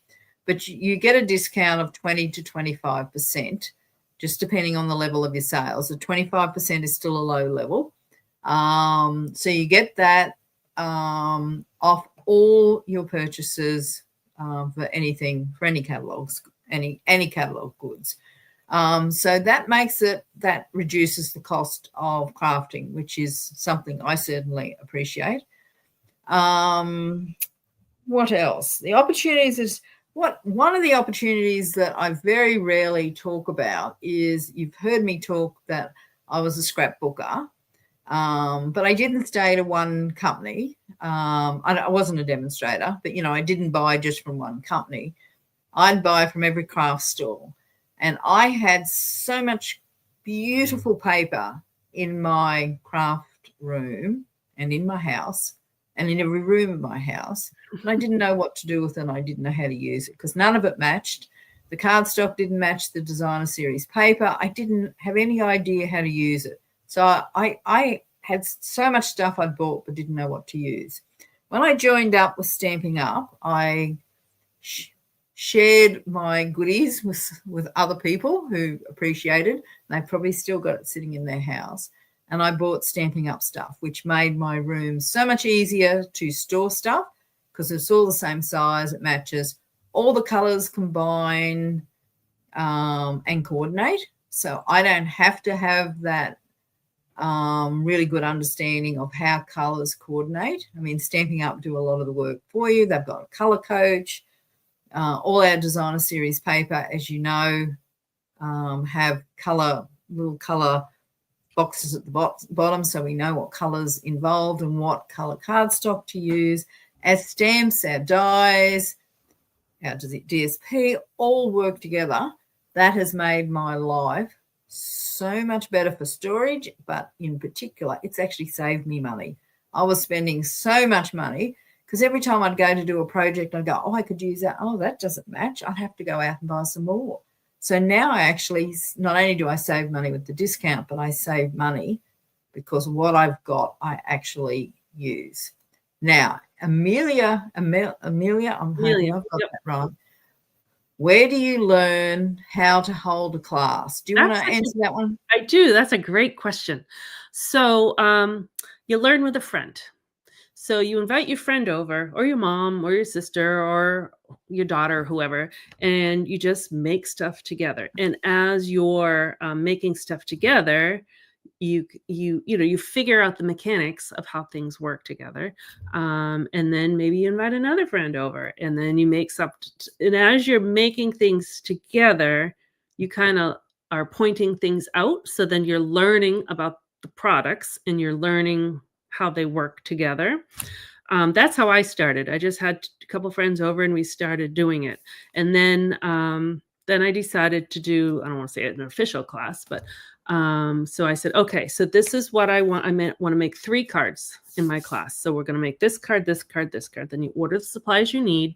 But you get a discount of 20 to 25%, just depending on the level of your sales. So 25% is still a low level. So you get that off all your purchases for any catalogs, any catalog goods. So that reduces the cost of crafting, which is something I certainly appreciate. What else? The opportunities is one of the opportunities that I very rarely talk about is, you've heard me talk that I was a scrapbooker, but I didn't stay to one company. I wasn't a demonstrator, but I didn't buy just from one company. I'd buy from every craft store, and I had so much beautiful paper in my craft room and in my house and in every room of my house. And I didn't know what to do with it. And I didn't know how to use it because none of it matched. The cardstock didn't match the designer series paper. I didn't have any idea how to use it. So I had so much stuff I'd bought but didn't know what to use. When I joined up with Stampin' Up, I shared my goodies with other people who appreciated. They probably still got it sitting in their house. And I bought Stampin' Up stuff, which made my room so much easier to store stuff because it's all the same size, it matches, all the colors combine and coordinate. So I don't have to have that really good understanding of how colors coordinate. I mean, Stampin' Up do a lot of the work for you. They've got a color coach. All our designer series paper, as you know, have little color boxes at the bottom, so we know what colors involved and what color cardstock to use. Our stamps, our dies, our DSP all work together. That has made my life so much better for storage, but in particular, it's actually saved me money. I was spending so much money because every time I'd go to do a project, I'd go, I could use that. Oh, that doesn't match. I'd have to go out and buy some more. So now I actually, not only do I save money with the discount, but I save money because what I've got, I actually use. Now, Amelia, I'm hoping I've got that right. Where do you learn how to hold a class? Do you want to answer that one? I do. That's a great question. So you learn with a friend. So you invite your friend over, or your mom, or your sister, or your daughter, or whoever, and you just make stuff together. And as you're making stuff together, you figure out the mechanics of how things work together, and then maybe you invite another friend over, and then you make stuff. And as you're making things together, you kind of are pointing things out. So then you're learning about the products, and you're learning how they work together. That's how I started. I just had a couple friends over and we started doing it. And then I decided to do, I don't want to say it an official class, but so I said, okay, so this is what I want. I want to make 3 cards in my class. So we're going to make this card, this card, this card. Then you order the supplies you need,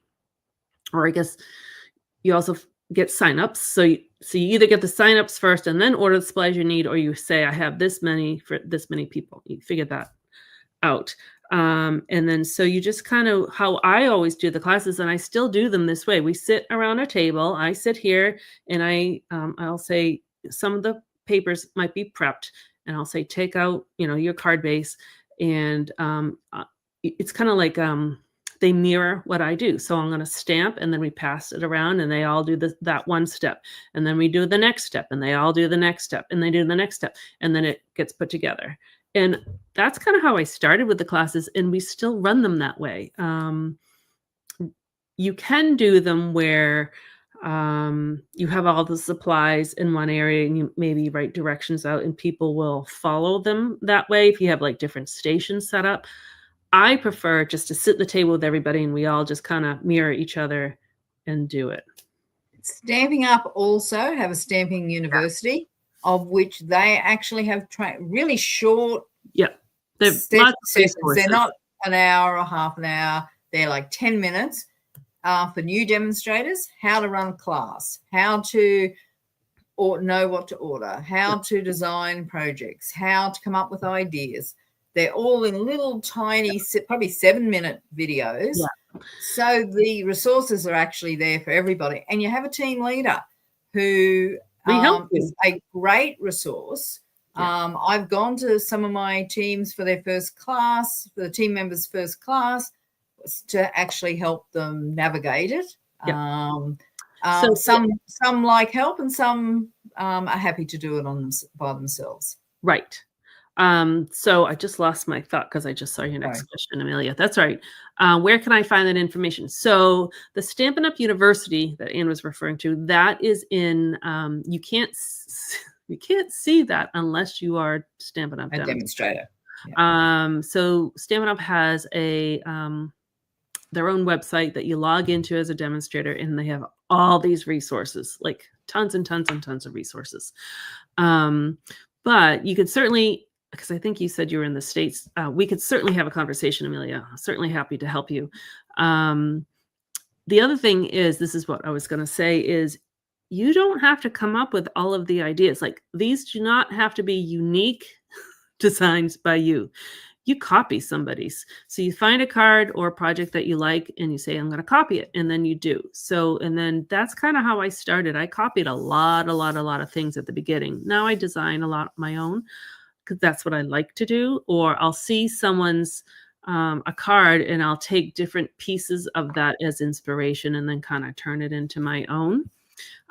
or I guess you also get signups. So you either get the signups first and then order the supplies you need, or you say, I have this many for this many people. You figure that out. And then so you just kind of, how I always do the classes, and I still do them this way. We sit around a table. I sit here and I'll say some of the papers might be prepped, and I'll say, take out, your card base. And it's kind of like they mirror what I do. So I'm going to stamp, and then we pass it around, and they all do that one step. And then we do the next step, and they all do the next step, and they do the next step. And then it gets put together. And that's kind of how I started with the classes, and we still run them that way. You can do them where you have all the supplies in one area, and you maybe write directions out, and people will follow them that way if you have like different stations set up. I prefer just to sit at the table with everybody, and we all just kind of mirror each other and do it. Stampin' Up also have a stamping university, of which they actually have really short sessions. They're not an hour or half an hour. They're like 10 minutes for new demonstrators, how to run a class, how to know what to order, how to design projects, how to come up with ideas. They're all in little tiny, probably 7-minute videos. Yeah. So the resources are actually there for everybody. And you have a team leader who is a great resource. Yeah. I've gone to some of my teams for their first class, for the team members' first class, to actually help them navigate it. Yeah. So some like help and some are happy to do it by themselves. Right. So I just lost my thought because I just saw your next Right. question, Amelia. That's right. Where can I find that information? So the Stampin' Up! University that Anne was referring to, that is in, you can't see that unless you are Stampin' Up! A demonstrator. So Stampin' Up! Has a their own website that you log into as a demonstrator, and they have all these resources, like tons and tons and tons of resources. But you could certainly, because I think you said you were in the States, we could certainly have a conversation, Amelia. Certainly happy to help you. The other thing is, this is what I was going to say, is you don't have to come up with all of the ideas. Like, these do not have to be unique designs by you. You copy somebody's. So you find a card or a project that you like and you say, I'm going to copy it. And then you do. So, and then that's kind of how I started. I copied a lot of things at the beginning. Now I design a lot of my own because that's what I like to do. Or I'll see someone's a card and I'll take different pieces of that as inspiration and then kind of turn it into my own.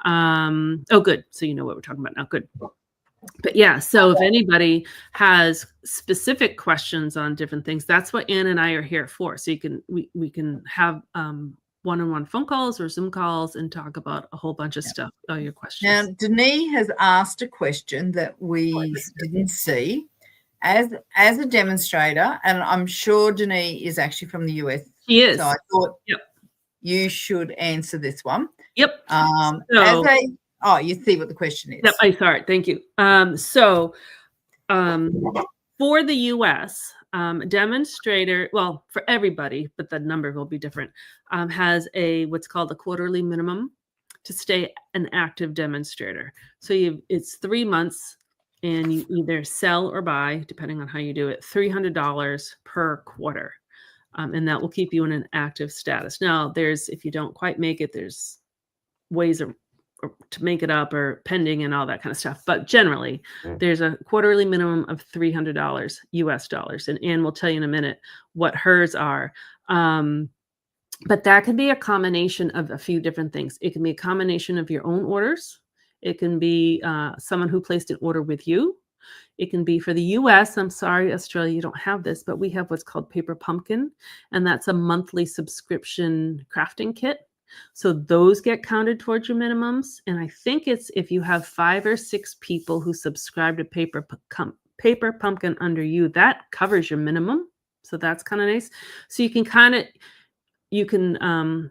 Oh, good. So you know what we're talking about now. Good. But yeah, so if anybody has specific questions on different things, that's what Ann and I are here for. So we can have one-on-one phone calls or Zoom calls and talk about a whole bunch of stuff. All your questions. Now, Denise has asked a question that we didn't see. As a demonstrator, and I'm sure Denise is actually from the US. She is. So I thought you should answer this one. Yep. You see what the question is. Yep, I saw it. Thank you. For the US, Demonstrator, well, for everybody, but the number will be different, has what's called a quarterly minimum to stay an active demonstrator. So it's 3 months, and you either sell or buy, depending on how you do it, $300 per quarter. And that will keep you in an active status. Now, if you don't quite make it, there's ways to make it up or pending and all that kind of stuff. But generally, there's a quarterly minimum of $300 US dollars. And Anne will tell you in a minute what hers are. But that can be a combination of a few different things. It can be a combination of your own orders. It can be someone who placed an order with you. It can be for the US. I'm sorry, Australia, you don't have this, but we have what's called Paper Pumpkin. And that's a monthly subscription crafting kit. So those get counted towards your minimums. And I think it's if you have 5 or 6 people who subscribe to Paper Pumpkin under you, that covers your minimum. So that's kind of nice. So you can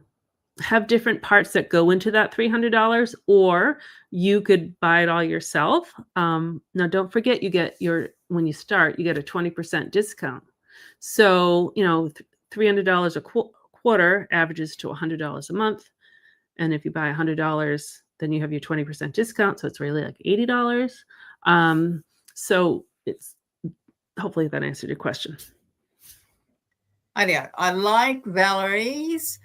have different parts that go into that $300, or you could buy it all yourself. Now, don't forget, when you start, you get a 20% discount. So, $300 a quarter averages to $100 a month. And if you buy $100, then you have your 20% discount. So it's really like $80. So hopefully that answered your question. I like Valerie's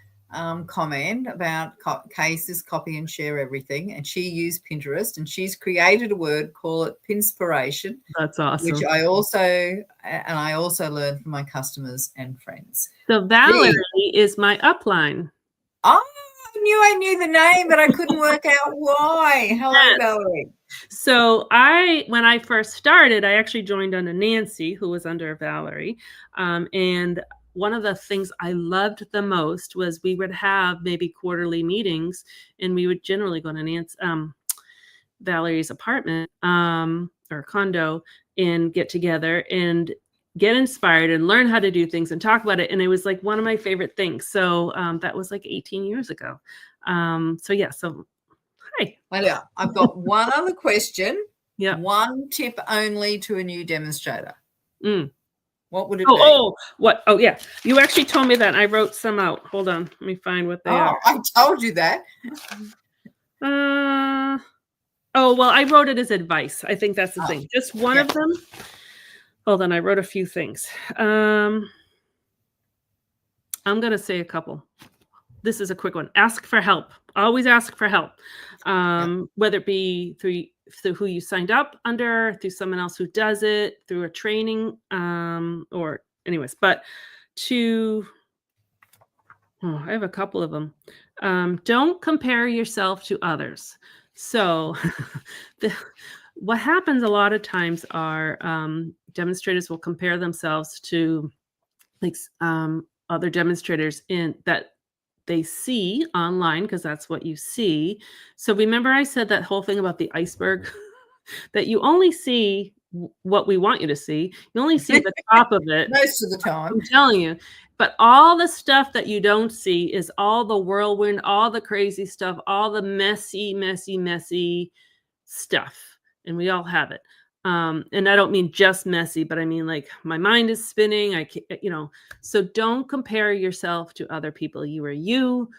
comment about cases, copy and share everything. And she used Pinterest, and she's created a word, call it Pinspiration. That's awesome. Which I also learned from my customers and friends. So Valerie is my upline. Oh, I knew the name, but I couldn't work out why. Hello, Valerie. So when I first started, I actually joined under Nancy, who was under Valerie. And one of the things I loved the most was we would have maybe quarterly meetings, and we would generally go to Valerie's apartment or condo and get together and get inspired and learn how to do things and talk about it. And it was like one of my favorite things. So that was like 18 years ago. So hi. Well, I've got one other question. Yeah. One tip only to a new demonstrator. What would it be? What? Oh, yeah. You actually told me that. I wrote some out. Hold on. Let me find what they are. I told you that. Well, I wrote it as advice. I think that's the thing. Just one of them. Hold on. I wrote a few things. I'm going to say a couple. This is a quick one. Ask for help. Always ask for help. Whether it be through who you signed up under, through someone else who does it, through a training, or anyways, but I have a couple of them. Don't compare yourself to others. So the, what happens a lot of times are demonstrators will compare themselves to like other demonstrators in that they see online because that's what you see. So remember I said that whole thing about the iceberg that you only see what we want you to see. You only see the top of it. Most of the time. I'm telling you. But all the stuff that you don't see is all the whirlwind, all the crazy stuff, all the messy, messy, messy stuff. And we all have it. And I don't mean just messy, but I mean like my mind is spinning. I can't, so don't compare yourself to other people. You are you.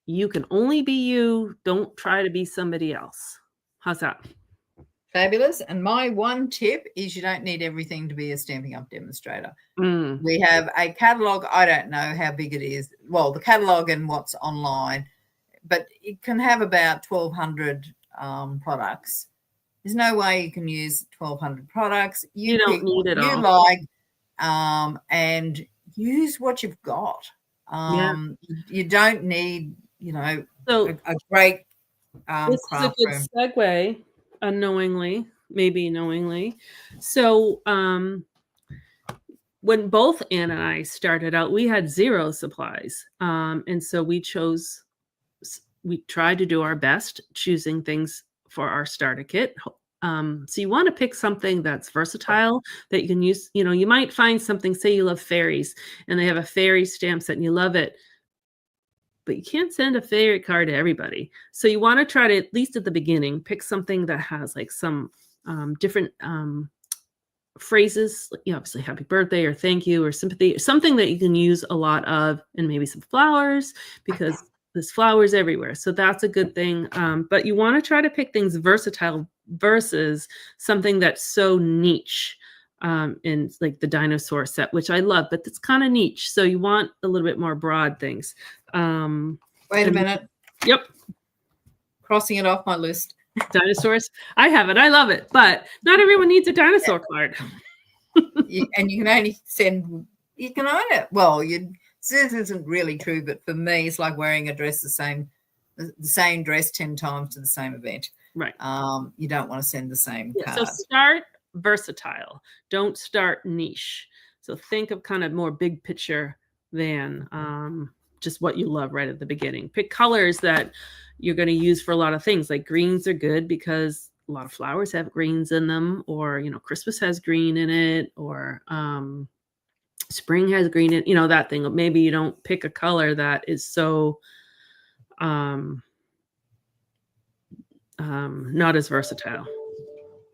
You can only be you. Don't try to be somebody else. How's that? Fabulous. And my one tip is you don't need everything to be a Stampin' Up! Demonstrator. Mm. We have a catalog. I don't know how big it is. Well, the catalog and what's online, but it can have about 1,200 products. There's no way you can use 1,200 products. You Pick don't need what it you all. like, and use what you've got. Yeah. You don't need, So a great this is a craft good room. segue, unknowingly, maybe knowingly. So when both Ann and I started out, we had zero supplies. And so we tried to do our best choosing things for our starter kit. So you want to pick something that's versatile that you can use. You might find something, say you love fairies and they have a fairy stamp set and you love it, but you can't send a fairy card to everybody. So you want to try to, at least at the beginning, pick something that has like some different phrases, obviously happy birthday or thank you or sympathy, something that you can use a lot of, and maybe some flowers because there's flowers everywhere. So that's a good thing. But you want to try to pick things versatile versus something that's so niche. In like the dinosaur set, which I love, but it's kind of niche. So you want a little bit more broad things. Wait a minute. Yep. Crossing it off my list. Dinosaurs. I have it. I love it. But not everyone needs a dinosaur card. And you can only send, well, this isn't really true, but for me, it's like wearing a dress the same dress 10 times to the same event. Right. You don't want to send the same card. So start versatile. Don't start niche. So think of kind of more big picture than just what you love right at the beginning. Pick colors that you're going to use for a lot of things. Like greens are good because a lot of flowers have greens in them, or Christmas has green in it, or spring has green in that thing. Maybe you don't pick a color that is so not as versatile.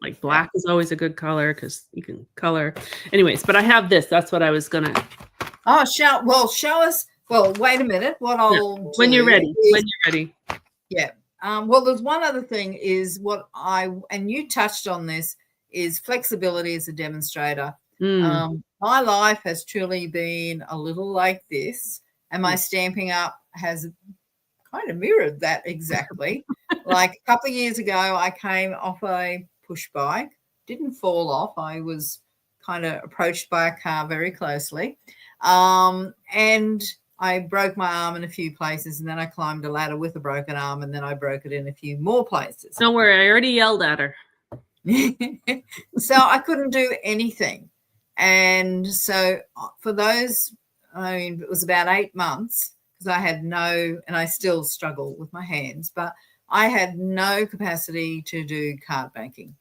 Like black is always a good color because you can color. Anyways, but I have this. That's what I was gonna. Oh, show us. Well, wait a minute. What I'll do when you're ready. When you're ready. Yeah. Well, there's one other thing is and you touched on this, is flexibility as a demonstrator. My life has truly been a little like this, and my Stampin' Up! Has kind of mirrored that exactly. Like a couple of years ago, I came off a push bike, didn't fall off. I was kind of approached by a car very closely. And I broke my arm in a few places, and then I climbed a ladder with a broken arm, and then I broke it in a few more places. Don't worry, I already yelled at her. So I couldn't do anything. And so for those, it was about 8 months because I had and I still struggle with my hands, but I had no capacity to do card banking.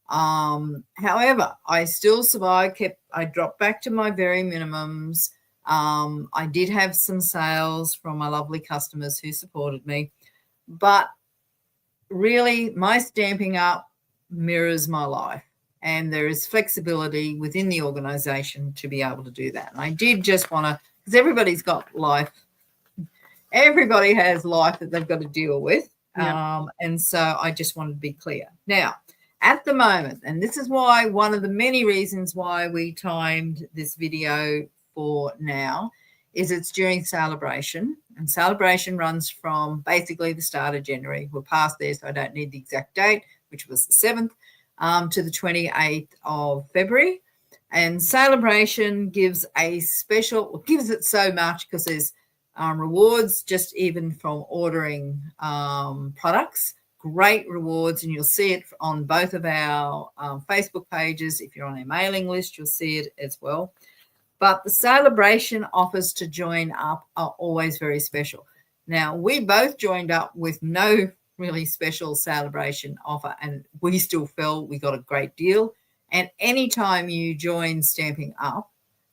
However, I still survived, I dropped back to my very minimums. I did have some sales from my lovely customers who supported me, but really my Stampin' Up! Mirrors my life, and there is flexibility within the organization to be able to do that. And I did just want to, because everybody's got life. Everybody has life that they've got to deal with. Yeah. And so I just wanted to be clear. Now, at the moment, and this is why one of the many reasons why we timed this video for now, is it's during Sale-a-Bration. And Sale-a-Bration runs from basically the start of January. We're past there, so I don't need the exact date, which was the 7th, to the 28th of February. And Sale-a-Bration gives gives it so much because there's rewards just even from ordering products, great rewards, and you'll see it on both of our Facebook pages. If you're on our mailing list, you'll see it as well. But the Sale-a-Bration offers to join up are always very special. Now, we both joined up with no really special Sale-a-Bration offer, and we still felt we got a great deal. And anytime you join Stampin' Up,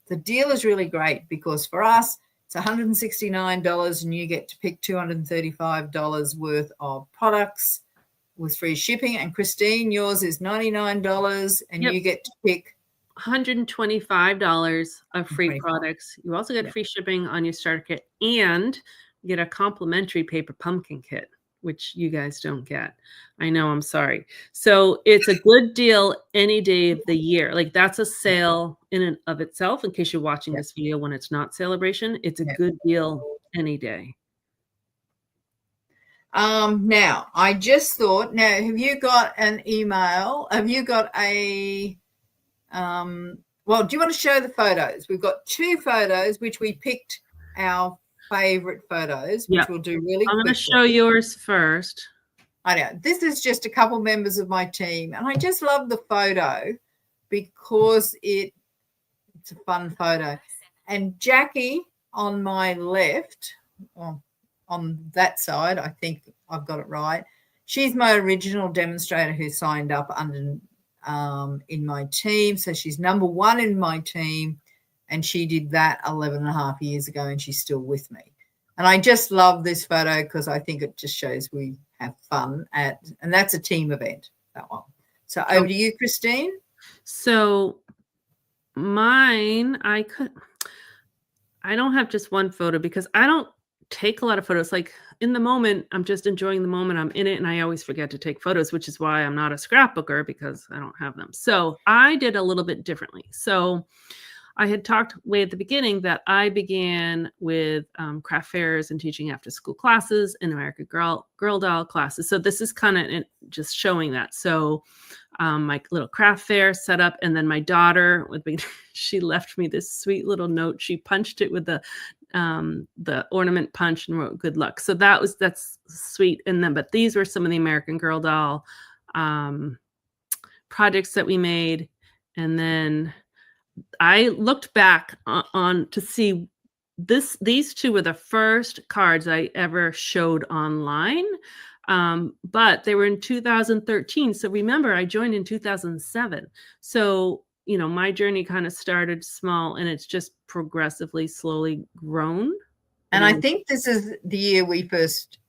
the deal is really great, because for us, it's $169 and you get to pick $235 worth of products with free shipping. And Christine, yours is $99 and you get to pick $125 of free products. You also get free shipping on your starter kit, and you get a complimentary paper pumpkin kit, which you guys don't get. I know, I'm sorry. So it's a good deal any day of the year. Like, that's a sale in and of itself, in case you're watching this video when it's not Sale-a-Bration. It's a good deal any day. Now, I just thought, now, have you got an email? Have you got a, well, do you want to show the photos? We've got 2 photos, which we picked our favorite photos, which we'll do really quickly. I'm going to show yours first. I know. This is just a couple members of my team, and I just love the photo because it's a fun photo. And Jackie on my left, on that side, I think I've got it right. She's my original demonstrator who signed up under in my team. So she's number 1 in my team, and she did that 11.5 years ago, and she's still with me. And I just love this photo because I think it just shows we have fun and that's a team event, that one. So over to you, Christine. So mine, I don't have just one photo because I don't take a lot of photos. Like, in the moment, I'm just enjoying the moment. I'm in it, and I always forget to take photos, which is why I'm not a scrapbooker, because I don't have them. So I did a little bit differently. So I had talked way at the beginning that I began with craft fairs and teaching after school classes and American Girl doll classes. So this is kind of just showing that. So my little craft fair set up, and then my daughter, she left me this sweet little note. She punched it with the ornament punch and wrote "good luck." So that's sweet. And then, but these were some of the American Girl doll projects that we made, and then I looked back on to see these 2 were the first cards I ever showed online, but they were in 2013. So remember, I joined in 2007. So, you know, my journey kind of started small, and it's just progressively, slowly grown. And I think this is the year we first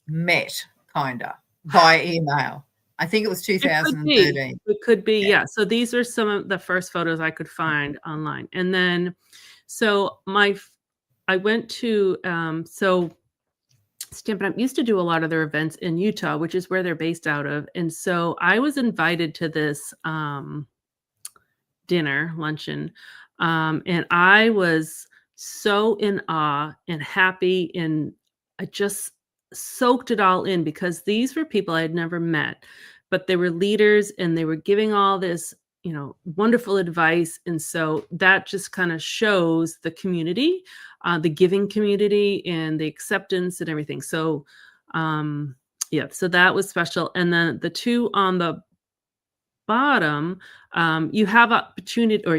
met, kind of, by email. I think it was 2013. It could be, yeah. So these are some of the first photos I could find online. And then, so I went to, so Stampin' Up! Used to do a lot of their events in Utah, which is where they're based out of. And so I was invited to this luncheon, and I was so in awe and happy, and I just soaked it all in, because these were people I had never met, but they were leaders, and they were giving all this, you know, wonderful advice. And so that just kind of shows the community, the giving community, and the acceptance and everything. So yeah, so that was special. And then the 2 on the bottom, you have opportunity, or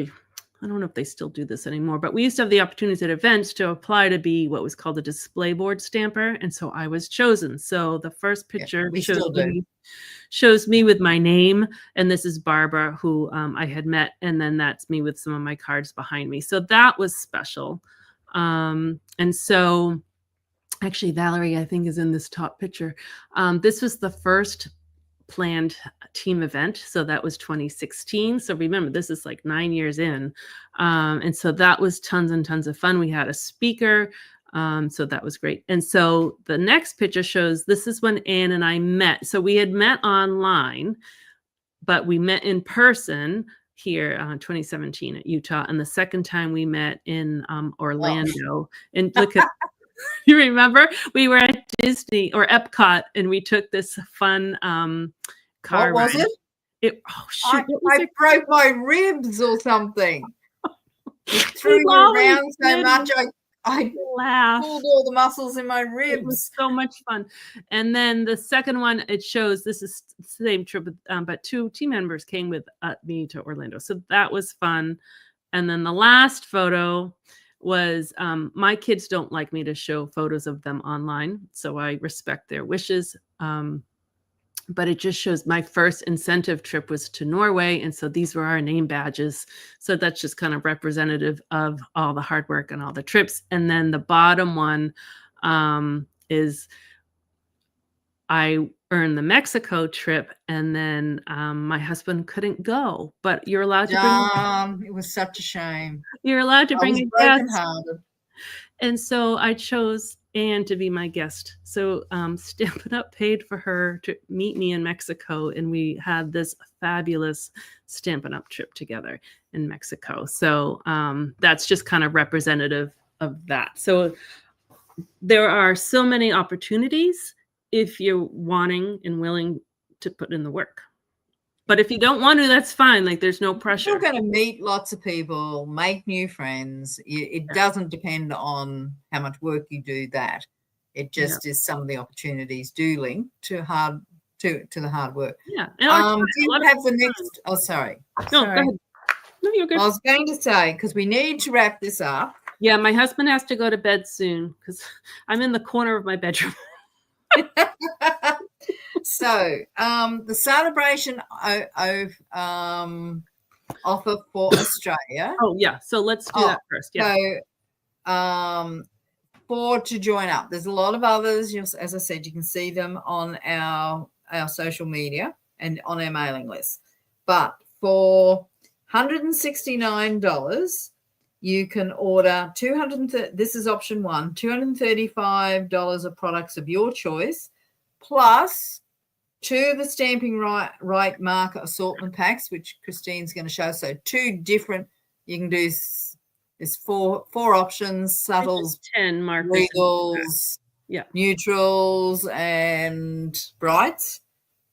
I don't know if they still do this anymore, but we used to have the opportunities at events to apply to be what was called a display board stamper. And so I was chosen. So the first picture shows me with my name. And this is Barbara, who I had met. And then that's me with some of my cards behind me. So that was special. And so actually, Valerie, I think, is in this top picture. This was the first planned team event. So that was 2016. So remember, this is like 9 years in. And so that was tons and tons of fun. We had a speaker. So that was great. And so the next picture shows, this is when Anne and I met. So we had met online, but we met in person here in 2017 at Utah. And the second time we met in Orlando. And look at, you remember, we were at Disney or Epcot, and we took this fun car ride. What was it? Oh shoot! I broke my ribs or something. It threw me around so much. I Laugh. pulled all the muscles in my It was ribs. so much fun. And then the second one, it shows this is the same trip, but 2 team members came with me to Orlando. So that was fun. And then the last photo was my kids don't like me to show photos of them online, so I respect their wishes. But it just shows my first incentive trip was to Norway, and so these were our name badges. So that's just kind of representative of all the hard work and all the trips. And then the bottom one is I earned the Mexico trip, and then my husband couldn't go, but you're allowed to bring It was such a shame. you're allowed to I bring was a guest. brokenhearted. And so I chose Anne to be my guest. So Stampin' Up paid for her to meet me in Mexico, and we had this fabulous Stampin' Up trip together in Mexico. So that's just kind of representative of that. So there are so many opportunities if you're wanting and willing to put in the work. But if you don't want to, that's fine. Like there's no pressure. You're going to meet lots of people, make new friends. It doesn't depend on how much work you do that. It just is some of the opportunities do link to the hard work. Yeah. Do you have the next? Oh, sorry. No, go ahead. No, you're good. I was going to say, because we need to wrap this up. Yeah, my husband has to go to bed soon because I'm in the corner of my bedroom. So the Sale-a-Bration offer for Australia. Oh yeah, so let's do that first. Yeah. So to join up, there's a lot of others. As I said, you can see them on our social media and on our mailing list. But for $169, you can order this is option 1, $235 of products of your choice, plus 2 of the Stamping Right marker assortment packs, which Christine's going to show. So 2 different, you can do, there's four options: subtles, 10 markers, regals, neutrals, and brights.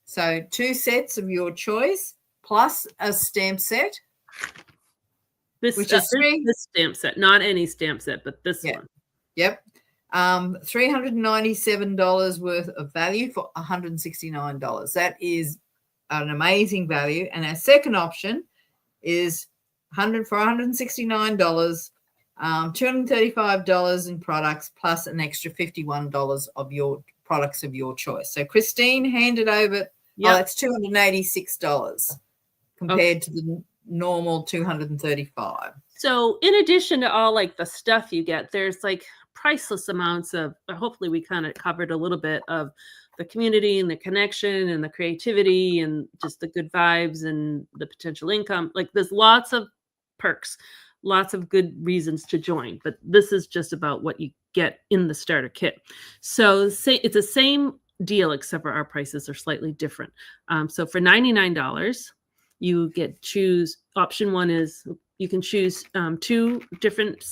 So 2 sets of your choice, plus a stamp set. This stamp set, not any stamp set, but this one. Yep. $397 worth of value for $169. That is an amazing value. And our second option is for $169, $235 in products plus an extra $51 of your products of your choice. So Christine handed over. Oh, that's $286 compared to the normal $235. So in addition to all like the stuff you get, there's like priceless amounts of, hopefully we kind of covered a little bit of the community and the connection and the creativity and just the good vibes and the potential income. Like there's lots of perks, lots of good reasons to join, but this is just about what you get in the starter kit. So it's the same deal, except for our prices are slightly different. So for $99, you choose option 1 is you can choose 2 different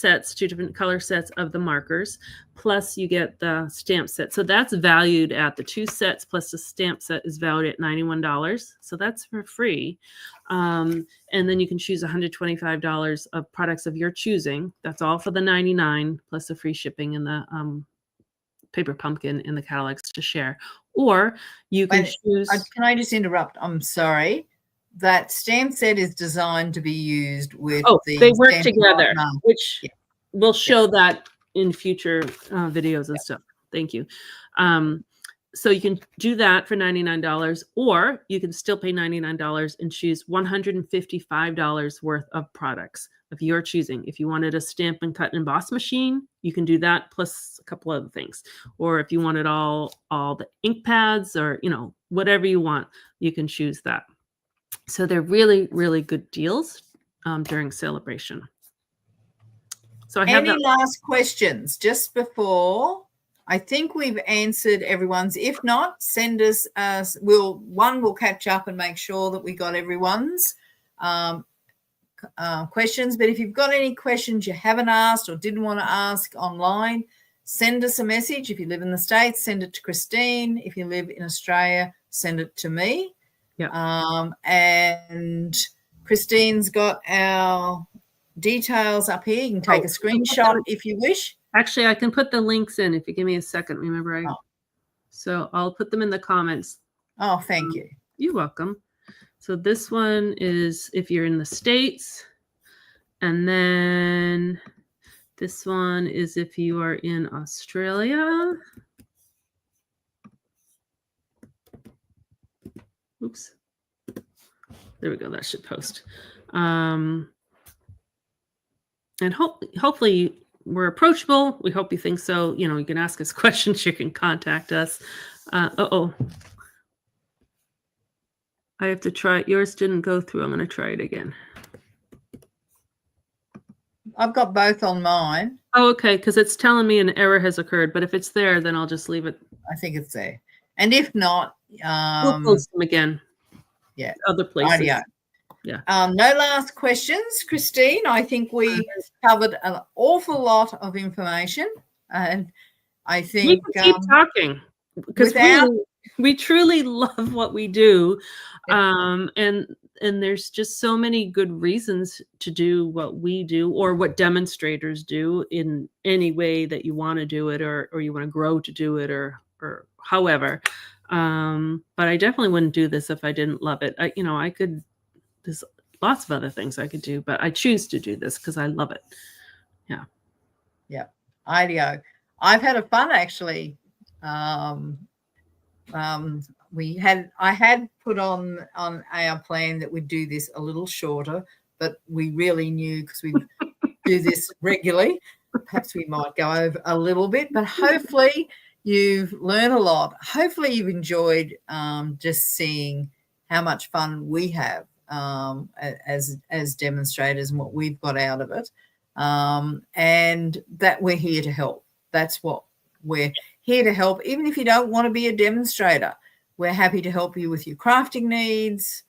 color sets of the markers, plus you get the stamp set. So that's valued at the 2 sets plus the stamp set is valued at $91. So that's for free. And then you can choose $125 of products of your choosing. That's all for the $99 plus the free shipping and the paper pumpkin in the catalogs to share. Or you can choose. Can I just interrupt? I'm sorry. That stamp set is designed to be used with they work together, which we'll show that in future videos and stuff. Thank you. So you can do that for $99, or you can still pay $99 and choose $155 worth of products of your choosing. If you wanted a stamp and cut and emboss machine, you can do that plus a couple other things. Or if you wanted all the ink pads or whatever you want, you can choose that. So they're really, really good deals during Sale-a-Bration. So any last questions just before? I think we've answered everyone's. If not, send us. We'll catch up and make sure that we got everyone's questions. But if you've got any questions you haven't asked or didn't want to ask online, send us a message. If you live in the States, send it to Christine. If you live in Australia, send it to me. Yeah. And Christine's got our details up here. You can take a screenshot if you wish. Actually, I can put the links in if you give me a second. Remember, Oh, so I'll put them in the comments. oh, thank you. You're welcome. So this one is if you're in the States, and then this one is if you are in Australia. Oops. There we go. That should post. And hopefully we're approachable. We hope you think so. You know, you can ask us questions. You can contact us. Uh-oh. I have to try. Yours didn't go through. I'm going to try it again. I've got both on mine. Oh, okay, because it's telling me an error has occurred. But if it's there, then I'll just leave it. I think it's there. And if not, We'll post them again. Yeah. Other places. Rightio. Yeah. No last questions, Christine. I think we covered an awful lot of information, and I think we can keep talking because we truly love what we do, and there's just so many good reasons to do what we do or what demonstrators do in any way that you want to do it, or you want to grow to do it, or however. But I definitely wouldn't do this if I didn't love it. I could. There's lots of other things I could do, but I choose to do this because I love it. Yeah. Yeah. IDEO. I've had a fun actually. I had put on our plan that we'd do this a little shorter, but we really knew because we do this regularly. Perhaps we might go over a little bit, but hopefully you've learned a lot. Hopefully you've enjoyed just seeing how much fun we have as demonstrators and what we've got out of it, and that we're here to help. That's what we're here to help. Even if you don't want to be a demonstrator, we're happy to help you with your crafting needs.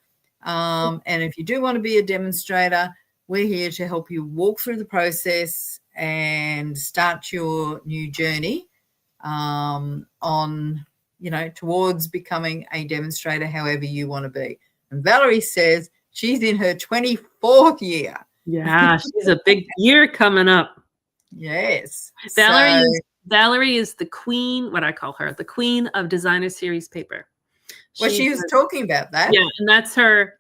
And if you do want to be a demonstrator, we're here to help you walk through the process and start your new journey towards becoming a demonstrator, however you want to be. And Valerie says she's in her 24th year. Yeah, she's a big year coming up. Yes. Valerie is the queen, what I call her, the queen of designer series paper. She was talking about that. Yeah, and that's her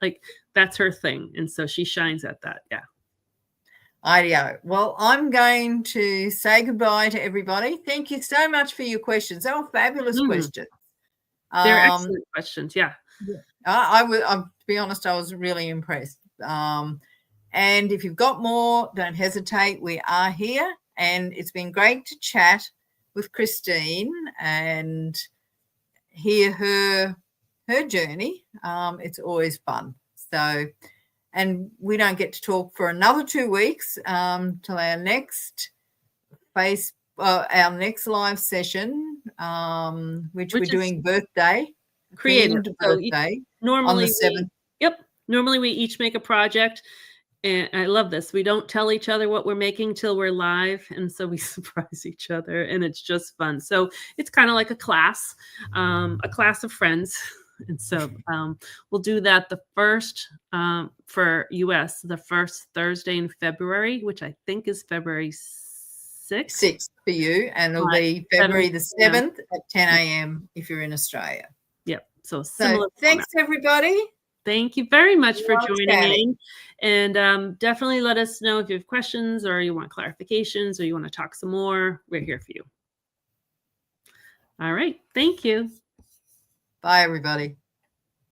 thing. And so she shines at that. Yeah. IDEO. Well, I'm going to say goodbye to everybody. Thank you so much for your questions. They were fabulous questions. They're excellent questions. Yeah. To be honest, I was really impressed. And if you've got more, don't hesitate. We are here, and it's been great to chat with Christine and hear her journey. It's always fun. So, and we don't get to talk for another 2 weeks till our next our next live session, which we're doing birthday. Creative birthday normally on the 7th. Normally we each make a project, and I love this. We don't tell each other what we're making till we're live, and so we surprise each other, and it's just fun. So it's kind of like a class of friends. And so we'll do that the first for US, the first Thursday in February, which I think is February 6th for you, and it'll be February the 7th at 10 a.m. if you're in Australia. Yep. So thanks, everybody. Thank you very much for joining in. And definitely let us know if you have questions or you want clarifications or you want to talk some more. We're here for you. All right. Thank you. Bye, everybody.